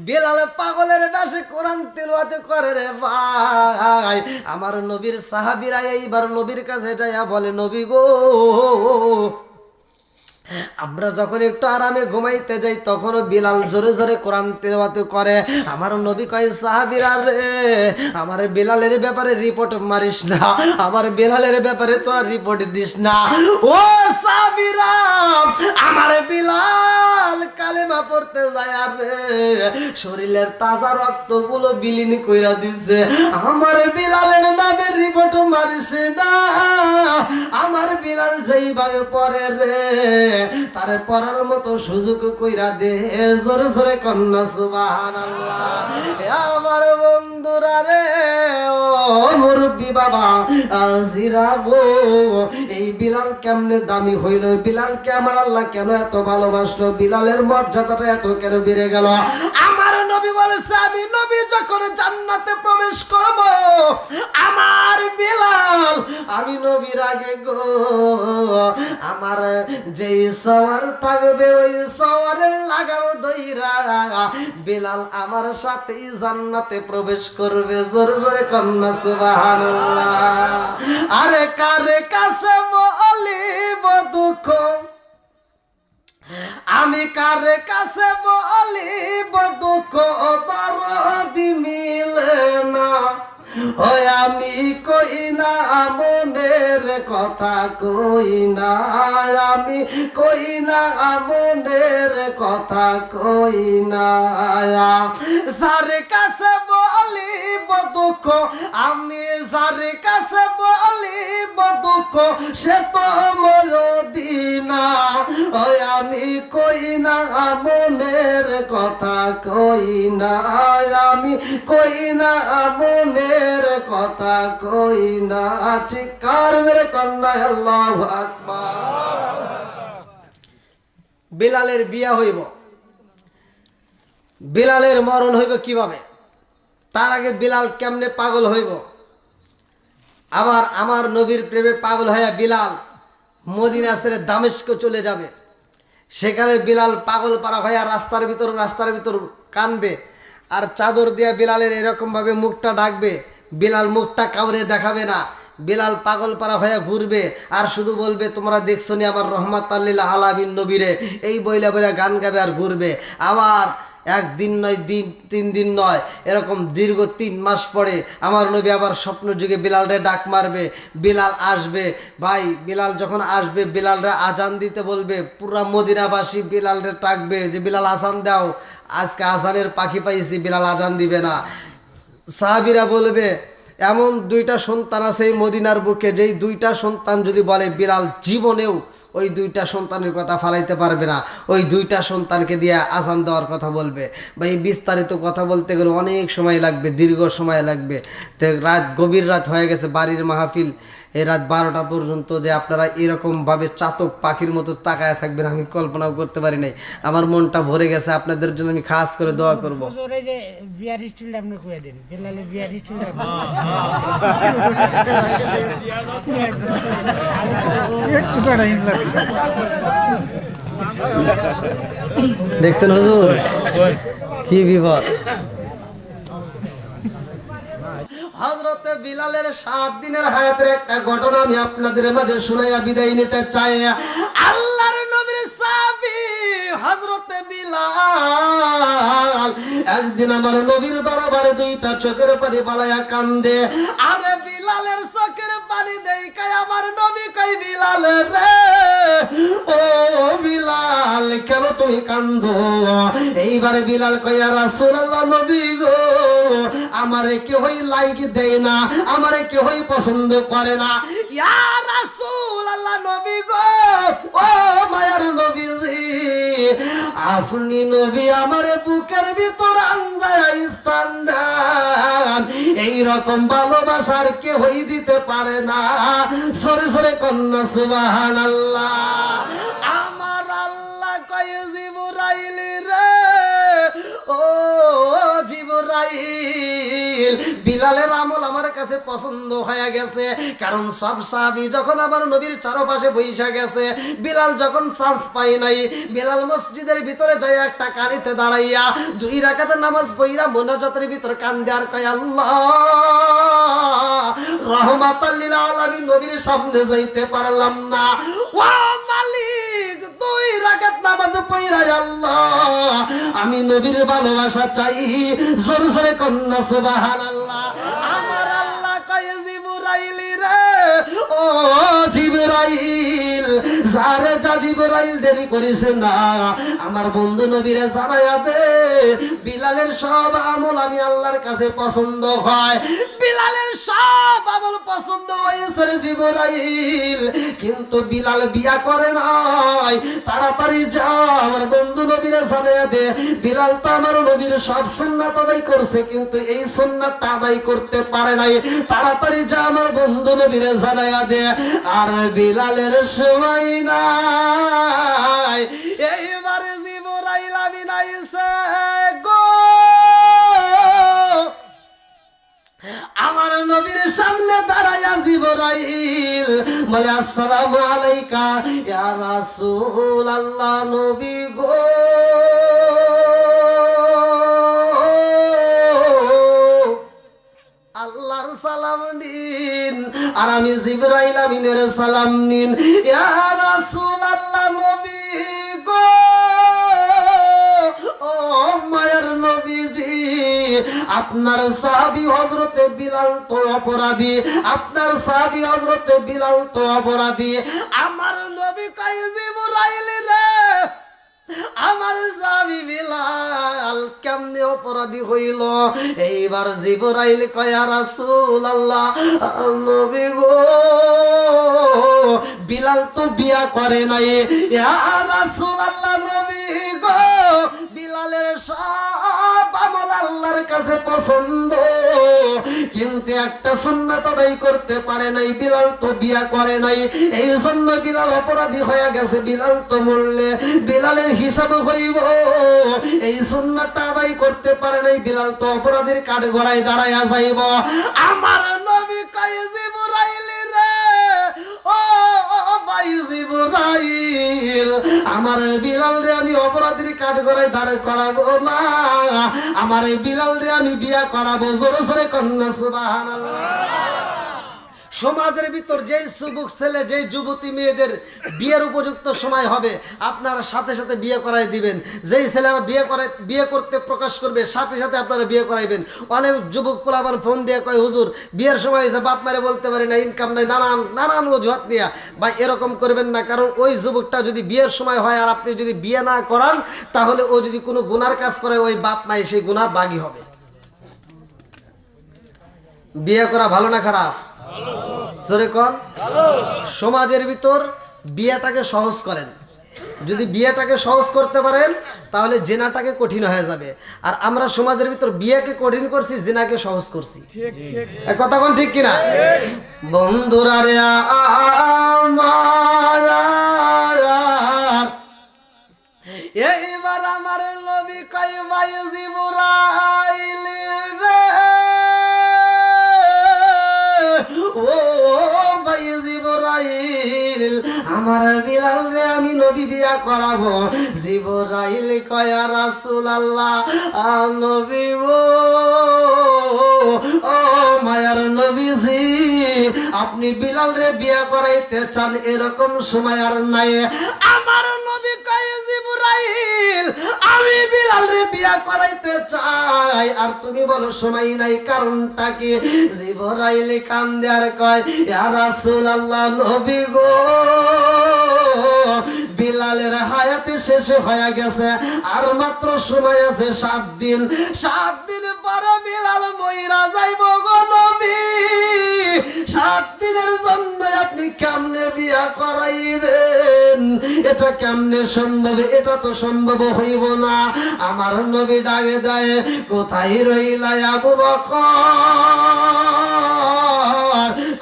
Speaker 1: বিলাল পাগলের বেশে কোরআন তেলাওয়াত করে রে ভাই আমার নবীর সাহাবীরা এইবার নবীর কাছে যাইয়া বলে নবী গো আমরা যখন একটু আরামে ঘুমাইতে যাই তখনও বিলাল জোরে জোরে কোরআন তেলাওয়াত করে আমার নবী কয় সাহাবীরা রে আমার বিলালের ব্যাপারে রিপোর্ট মারিস না আমার বিলালের ব্যাপারে তোরা রিপোর্ট দিস না ও সাহাবীরা আমার বিলাল কালেমা পড়তে যায় আর রে শরীরের তাজা রক্তগুলো বিলীন কইরা দিছে আমার বিলালের নামে রিপোর্ট মারিস না আমার বিলাল যেইভাবে পড়ে রে তারে পড়ার মতো সুযোগ কইরা দে জোরে জোরে কন্যা সুবহানাল্লাহ আমার বন্ধুরা রে ও মুরব্বি বাবা আজিরা গো এই বিলাল কেমনে দামি হইল বিলালকে আমার আল্লাহ কেন এত ভালোবাসলো বিলালের মর্যাদাটা এত কেন বেড়ে গেল আমার নবী বলেছে আমি নবী যখন জান্নাতে প্রবেশ করব আমার বিলাল আমি নবীর আগে গো আমার যেই সওয়ার থাকবে ওই সওয়ারের লাগাম দইরা বিলাল আমার সাথেই জান্নাতে প্রবেশ করবে জোরে জোরে কন্যা সুবহানাল্লাহ আরে কারে কাছে বলিব দুঃখ আমি কারে কাছে বলিব দুঃখ দরদি মিলে না ওই আমি কই না মনের কথা কই না আমি কই না মনের কথা কই না যার কাছে বলিব দুঃখ আমি যার কাছে বলিব দুঃখ সে তো মদিনা ওই আমি কই না মনের কথা কই না আমি কই না মনের কথা কই না চিৎকার মেরে কন্যা আল্লাহু আকবার বিলালের বিয়া হইব বিলালের মরণ হইব কিভাবে তার আগে বিলাল কেমনে পাগল হইব আবার আমার নবীর প্রেমে পাগল হইয়া বিলাল মদিনা ছেড়ে দামেস্ক চলে যাবে সেখানে বিলাল পাগল পারা হইয়া রাস্তার ভিতর কানবে আর চাদর দিয়া বিলালের এরকম ভাবে মুখটা ঢাকবে বিলাল মুখটা কাউরে দেখাবে না বিলাল পাগল পারা হয়ে ঘুরবে আর শুধু বলবে তোমরা দেখছো নি আমার রহমাতাল লিল আলামিন নবীরে এই বইলা বইলা গান গাবে আর ঘুরবে আবার একদিন নয় দিন 3 দিন নয় এরকম দীর্ঘ 3 মাস পরে আমার নবী আবার স্বপ্ন যুগে বিলালরে ডাক মারবে বিলাল আসবে ভাই বিলাল যখন আসবে বিলালরে আজান দিতে বলবে পুরা মদিনাবাসী বিলালরে ডাকবে যে বিলাল আজান দাও আজকে আজানের পাখি পাইছি বিলাল আজান দিবে না সাহাবীরা বলবে এমন 2টা সন্তান আছে এই মদিনার বুকে যেই 2টা সন্তান যদি বলে বিলাল জীবনেও ওই 2টা সন্তানের কথা ফালাইতে পারবে না ওই 2টা সন্তানকে দিয়ে আজান দেওয়ার কথা বলবে ভাই বিস্তারিত কথা বলতে গেলে অনেক সময় লাগবে দীর্ঘ সময় লাগবে তো রাত গভীর রাত হয়ে গেছে বাড়ির মাহফিল এই রাত 12টা পর্যন্ত যে আপনারা এরকমভাবে চাতক পাখির মতো তাকায় থাকবেন আমি কল্পনাও করতে পারি নাই। আমার মনটা ভরে গেছে, আপনাদের জন্য আমি খাস করে দোয়া করব।
Speaker 2: যে বিয়ার স্টিলটা আপনি কইয়া দেন, বেলালে বিয়ার স্টিলটা
Speaker 1: দেখছেন হুজুর কি বিপদ। হযরতে বিলালের 7 দিনের হায়াতের একটা ঘটনা আমি আপনাদের মাঝে শুনাইয়া বিদায় নিতে চাই। আল্লাহর নবীর সাহাবী হযরতে বিলাল একদিন আমার নবীর দরবারে 2টা চোখের পানি বালায়া কান্দে। আরে বিলালের চোখের পানি দেখাই আমার নবী কই, বিলাল রে ও বিলাল কেন তুমি কান্দো? এইবারে বিলাল কই, ইয়া রাসূলুল্লাহ নবী গো আমারে কেউই লাইক দেয় না, আমারে কেউই পছন্দ করে না। ইয়া রাসূলুল্লাহ নবী গো ও মায়ার নবীজি আপনি নবী আমারে বুকের ভিতর আনজায়া স্থান দেন, এই রকম ভালোবাসার কেউই দিতে পারে না। জোরে জোরে কন্যা সুবহানাল্লাহ। আমার আল্লাহ কয় জিবরাইল রে ও জিবরাইল বিলালের আমল আমার কাছে পছন্দ হয়ে গেছে, কারণ সব সাহাবী যখন আমার নবীর চারপাশে বইসা গেছে, বিলাল যখন চান্স পাই নাই, বিলাল মসজিদের ভিতরে যাই একটা কালিতে দাঁড়াইয়া 2 রাকাতের নামাজ পড়িয়া মোনাজাতের ভিতর কান্দে আর কয়, আল্লাহ রহমাতাল লিল আলামিন নবীর সামনে যাইতে পারলাম না, ও মালিক 2 রাকাত নামাজ পড়িয়া আল্লাহ আমি নবীর ভালোবাসা চাই। জোরে জোরে কন্যা সুবহানাল্লাহ। আমার আল্লাহ কয় জিবরাইল রে ও জিবরাইল যারে যা জিবরাইল দেরি করিস না, আমার বন্ধু নবীরে জানায়া দে বিলালের সব আমল আমি আল্লাহর কাছে পছন্দ হয়। বিলালের সব আমল পছন্দ হয়েছে রে জিবরাইল, কিন্তু বিলাল বিয়া করে নাই। তাড়াতাড়ি যা আমার বন্ধু নবীরে জানায়া দে বিলাল তো আমার নবীর সব সুন্নাত আদায় করছে, কিন্তু এই সুন্নাতটা আদায় করতে পারে নাই। তাড়াতাড়ি যা আমার বন্ধু নবীরে জানায়া দে। আর বিলালের সময় নাই, এইবারে জিবরাইল আমিন আইছে গো আমার নবীর সামনে দাঁড়ায়া জিবরাইল বলে, আসসালামু আলাইকা ইয়া রাসূলুল্লাহ নবী গো আল্লাহর সালাম নিন। আর আমি জিবরাইল আমিনের সালাম নিন। ইয়া রাসূলুল্লাহ নবী গো ও মায়ের নবীজি আপনার সাহাবী হযরতে বিলাল তো অপরাধী, আপনার সাহাবী হযরতে বিলাল তো অপরাধী। আমার নবী কয় জিবরাইল রে আমার সাহাবী বিলাল কেমনে অপরাধী হইল? এইবার জিবরাইল কয়, ইয়া রাসূলুল্লাহ নবী গো বিলাল তো বিয়া করে নাই। ইয়া রাসূলুল্লাহ নবী গো বিলালের সব আমল আল্লাহর কাছে পছন্দ, কিন্তু একটা সুন্নাত আদায় করতে পারে নাই। বিলাল তো বিয়া করে নাই, এই জন্য বিলাল অপরাধী হয়ে গেছে। বিলাল তো মরলে বিলালের হিসাব হইব, এই সুন্নাতটা আদায় করতে পারে নাই, বিলাল তো অপরাধীর কাঠগড়ায় দাঁড়াইয়া যাইব। আমার নবী কয় জিবরাইল রে ও ভাই জিবরাইল আমার বিলাল রে আমি অপরাধীর কাঠগড়ায় দাঁড় করাবো না, আমার এই বিলাল রে আমি বিয়া করাবো। জোরে জোরে কন্যা সুবহানাল্লাহ। সমাজের ভিতর যেই যুবক ছেলে যেই যুবতী মেয়েদের বিয়ের উপযুক্ত সময় হবে আপনারা সাথে সাথে বিয়ে করাই দিবেন। যেই ছেলেরা বিয়ে করতে প্রকাশ করবে সাথে সাথে আপনারা বিয়ে করাইবেন। অনেক যুবক পোলাপান ফোন দিয়ে কয় হুজুর বিয়ের সময় হয়েছে বাপ মারে বলতে পারি না, ইনকাম নাই, নানান অজুহাত নিয়ে। ভাই এরকম করবেন না, কারণ ওই যুবকটা যদি বিয়ের সময় হয় আর আপনি যদি বিয়ে না করান তাহলে ও যদি কোনো গুনার কাজ করে ওই বাপ মাই সেই গুনার বাগী হবে। বিয়ে করা ভালো না খারাপ? জোরে কোন? সমাজের ভিতর বিয়েটাকে সহজ করেন। যদি বিয়েটাকে সহজ করতে পারেন তাহলে জেনাটাকে কঠিন হয়ে যাবে। আর আমরা সমাজের ভিতর বিয়েকে কঠিন করছি, জেনাকে সহজ করছি। এই কথা কোন ঠিক কিনা? বন্ধুরা রে আমার, এইবার আমার নবী কয় ভাই জিবরাইল রে, ও ভাই জিবরাইল, আমার বিলাল রে আমি নবী বিয়া করাবো। জিবরাইল কয় ইয়া রাসূলুল্লাহ, নবী ও মায়ার নবীজি, আপনি বিলাল রে বিয়া করাইতে চান, এরকম সময় আর নাই। আমার নবী কয় জিবরাইল, আমি বিলাল রে বিয়া করাইতে চাই, আর তুমি বলো সময় নাই, কারণটা কি? জিবরাইল কান্দে আর কয় ইয়া রাসূলুল্লাহ, নবী গো, বিলালের হায়াতে শেষ হয়ে গেছে, আর মাত্র সময় আছে 7 দিন। 7 দিন পরে বিলাল মইরা যাইব গো নবী। 7 দিনের জন্য আপনি কেমনে বিয়া করাইবেন? এটা কেমনে সম্ভব? এটা তো সম্ভব হইব না। আমার নবী ডাকে দেয়, কোথায় রইলা আবু বকর,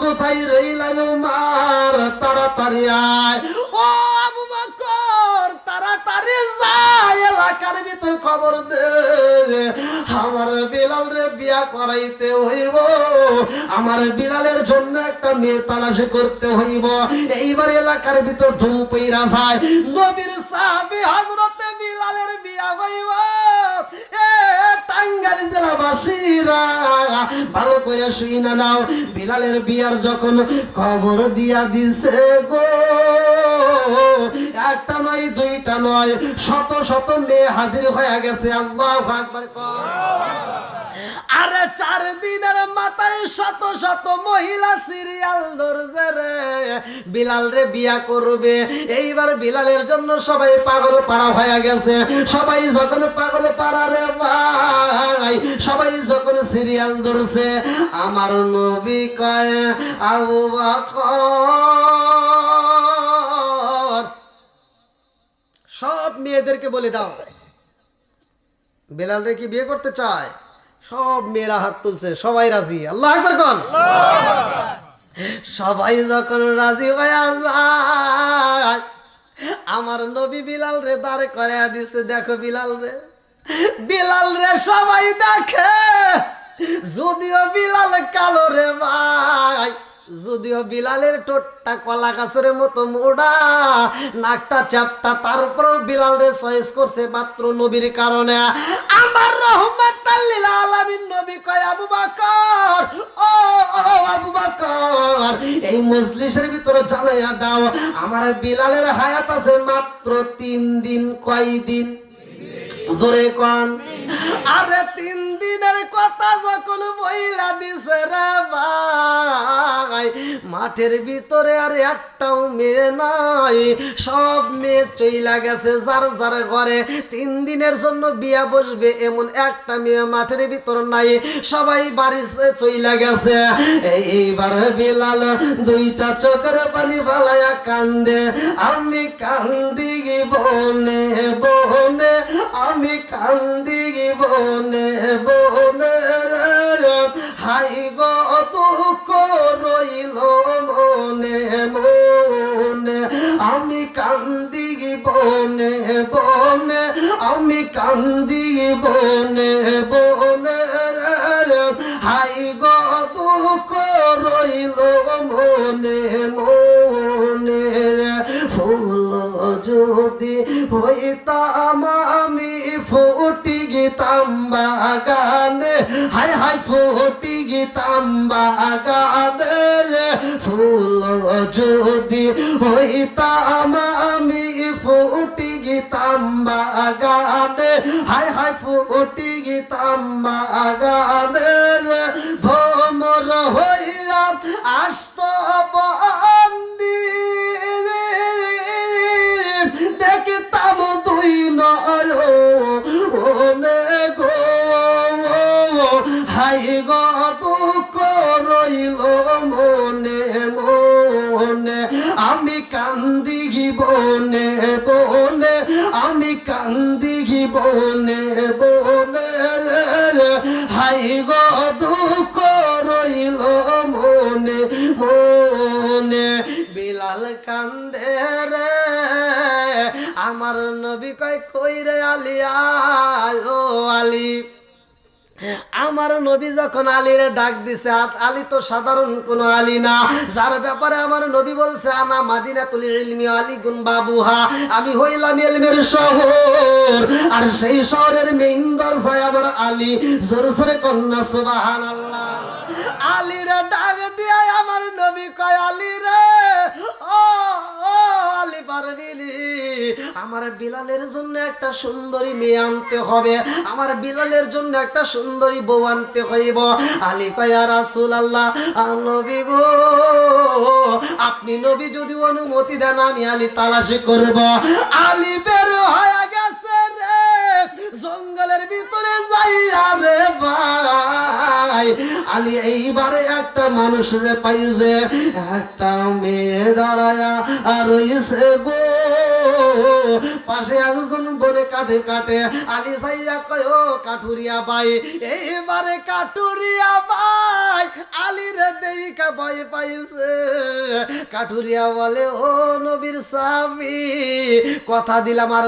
Speaker 1: কোথায় রইলা উমর, তাড়াতাড়ি আয়। ও আবু বকর, তাড়াতাড়ি যায়, এলাকার ভিতর খবর দে, আমার বিলাল রে বিয়া করাইতে হইব, আমার বিলালের জন্য একটা মেয়ে তালাশ করতে হইব। এইবার এলাকার ভিতর ধুম পইরা যায়, নবীর সাহাবী হযরতে বিলালের বিয়া হইব। এ টাঙ্গাইল জেলাবাসীরা ভালো করে শুইনা নাও, বিলালের বিয়ার যখন খবর দিয়া দিছে গো, একটা নয়, দুইটা নয়, শত শত মেয়ে হাজির হয়ে গেছে। আল্লাহু আকবার। আরে 4 দিনের মাথায় শত শত মহিলা সিরিয়াল ধরছে রে, বিলাল রে বিয়া করবে। এইবার বিলালের জন্য সবাই পাগল পারা হয়ে গেছে। সবাই যখন পাগল পারা রে ভাই, সবাই যখন সিরিয়াল ধরছে, আমার নবী কয় আবু বকর, সব মেয়েদেরকে বলে দাও বিলাল রে কি বিয়ে করতে চায়। সব মেয়েরা হাত তুলছে, সবাই রাজি। আল্লাহু আকবার কোন। সবাই যখন রাজি হয়ে যায়, আমার নবী বিলাল রে দাঁড় করে দিছে। দেখো বিলাল রে, বিলাল রে সবাই দেখে, যদিও বিলাল কালো রে ভাই, যদিও বিলালের ঠোঁটটা কলা গাছের মতো মোড়া, নাকটা চ্যাপটা, তারপর বিলাল রে চয়েস করছে মাত্র নবীর কারণে। আমার রহমাতাল লিল আলামিন নবী কয় আবু বকর, ও আবু বকর, এই মজলিসের ভিতরে জানাইয়া দাও, আমার বিলালের হায়াত আছে মাত্র 3 দিন। কয় দিন? জোরে কোন। আরে 3 দিনের কথা যখন বইলা দিছে রে ভাই, মাঠের ভিতরে আর একটাও মেয়ে নাই, সব মেয়ে চইলা গেছে যার যার ঘরে। 3 দিনের জন্য বিয়া বসবে এমন একটা মেয়ে মাঠের ভিতর নাই, সবাই বাড়িতে চইলা গেছে। এইবার বিলাল 2টা চোখের পানি ফালাইয়া কান্দে, আমি কান্দি বনে বনে, আমি কান্দি বনে বনে, হাই গো দুঃখ রইল মনে মনে, আমি কান্দি বনে বনে, আমি কান্দি বনে বনে, হাই গো দুঃখ রইল মনে মনে। ফুল যদি হইতাম আমি ফুটি গীতাম বাগানে, হাই হাই ফুটি গীতাম বাগানে, ফুল যদি হইতাম আমি ফুটি গীতাম বাগানে, হাই হাই ফুটি গীতাম বাগানে, ভ্রমর হইয়া আসত বন্দি, দেখতাম 2 নয়নে গো, হাই গো দুঃখ রইল মনে মনে, আমি কান্দি বনে বনে, আমি কান্দি বনে বনে হাই গো দুঃখ রইল মনে মনে বিলাল কান্দে রে আমার নবী কয় কই রে আলী আয় ও আলী আমার নবী যখন আলীর ডাক দিছে আলী তো সাধারণ কোনো আলী না যার ব্যাপারে আমার নবী বলছে আনা মাদিনাতুল ইলমি আলী গুন বাবুহা আমি হইলাম ইলমের শহর আর সেই শহরের মেইন দরজায় আমার আলী জোরে জোরে কন্যা সুবহানাল্লাহ আলীর ডাক দিয়া আমার নবী কয় আলী রে ও ও আলী পারবিলি আমার বিলালের জন্য একটা সুন্দরী মেয়ে আনতে হবে আমার বিলালের জন্য একটা সুন্দরী বউ আনতে হইব আলী কয় ইয়া রাসূলুল্লাহ নবী গো আপনি নবী যদি অনুমতি দেন আমি আলী তালাশি করব আলী বের হয়ে গেছে রে জঙ্গলের ভিতরে যাইয়া রে ভাই আলী এইবারে একটা মানুষরে পাইছে একটা মেয়ে দাঁড়ায়া আর রইছে গো পাশে একজন বলে কাটে কাটে আলী সাইয়া কয় ও কাঠুরিয়া ভাই এইবারে কাঠুরিয়া ভাই আলীর দেইকা ভয় পাইছে কাঠুরিয়া বলে ও নবীর সাহাবী কথা দিলাম আর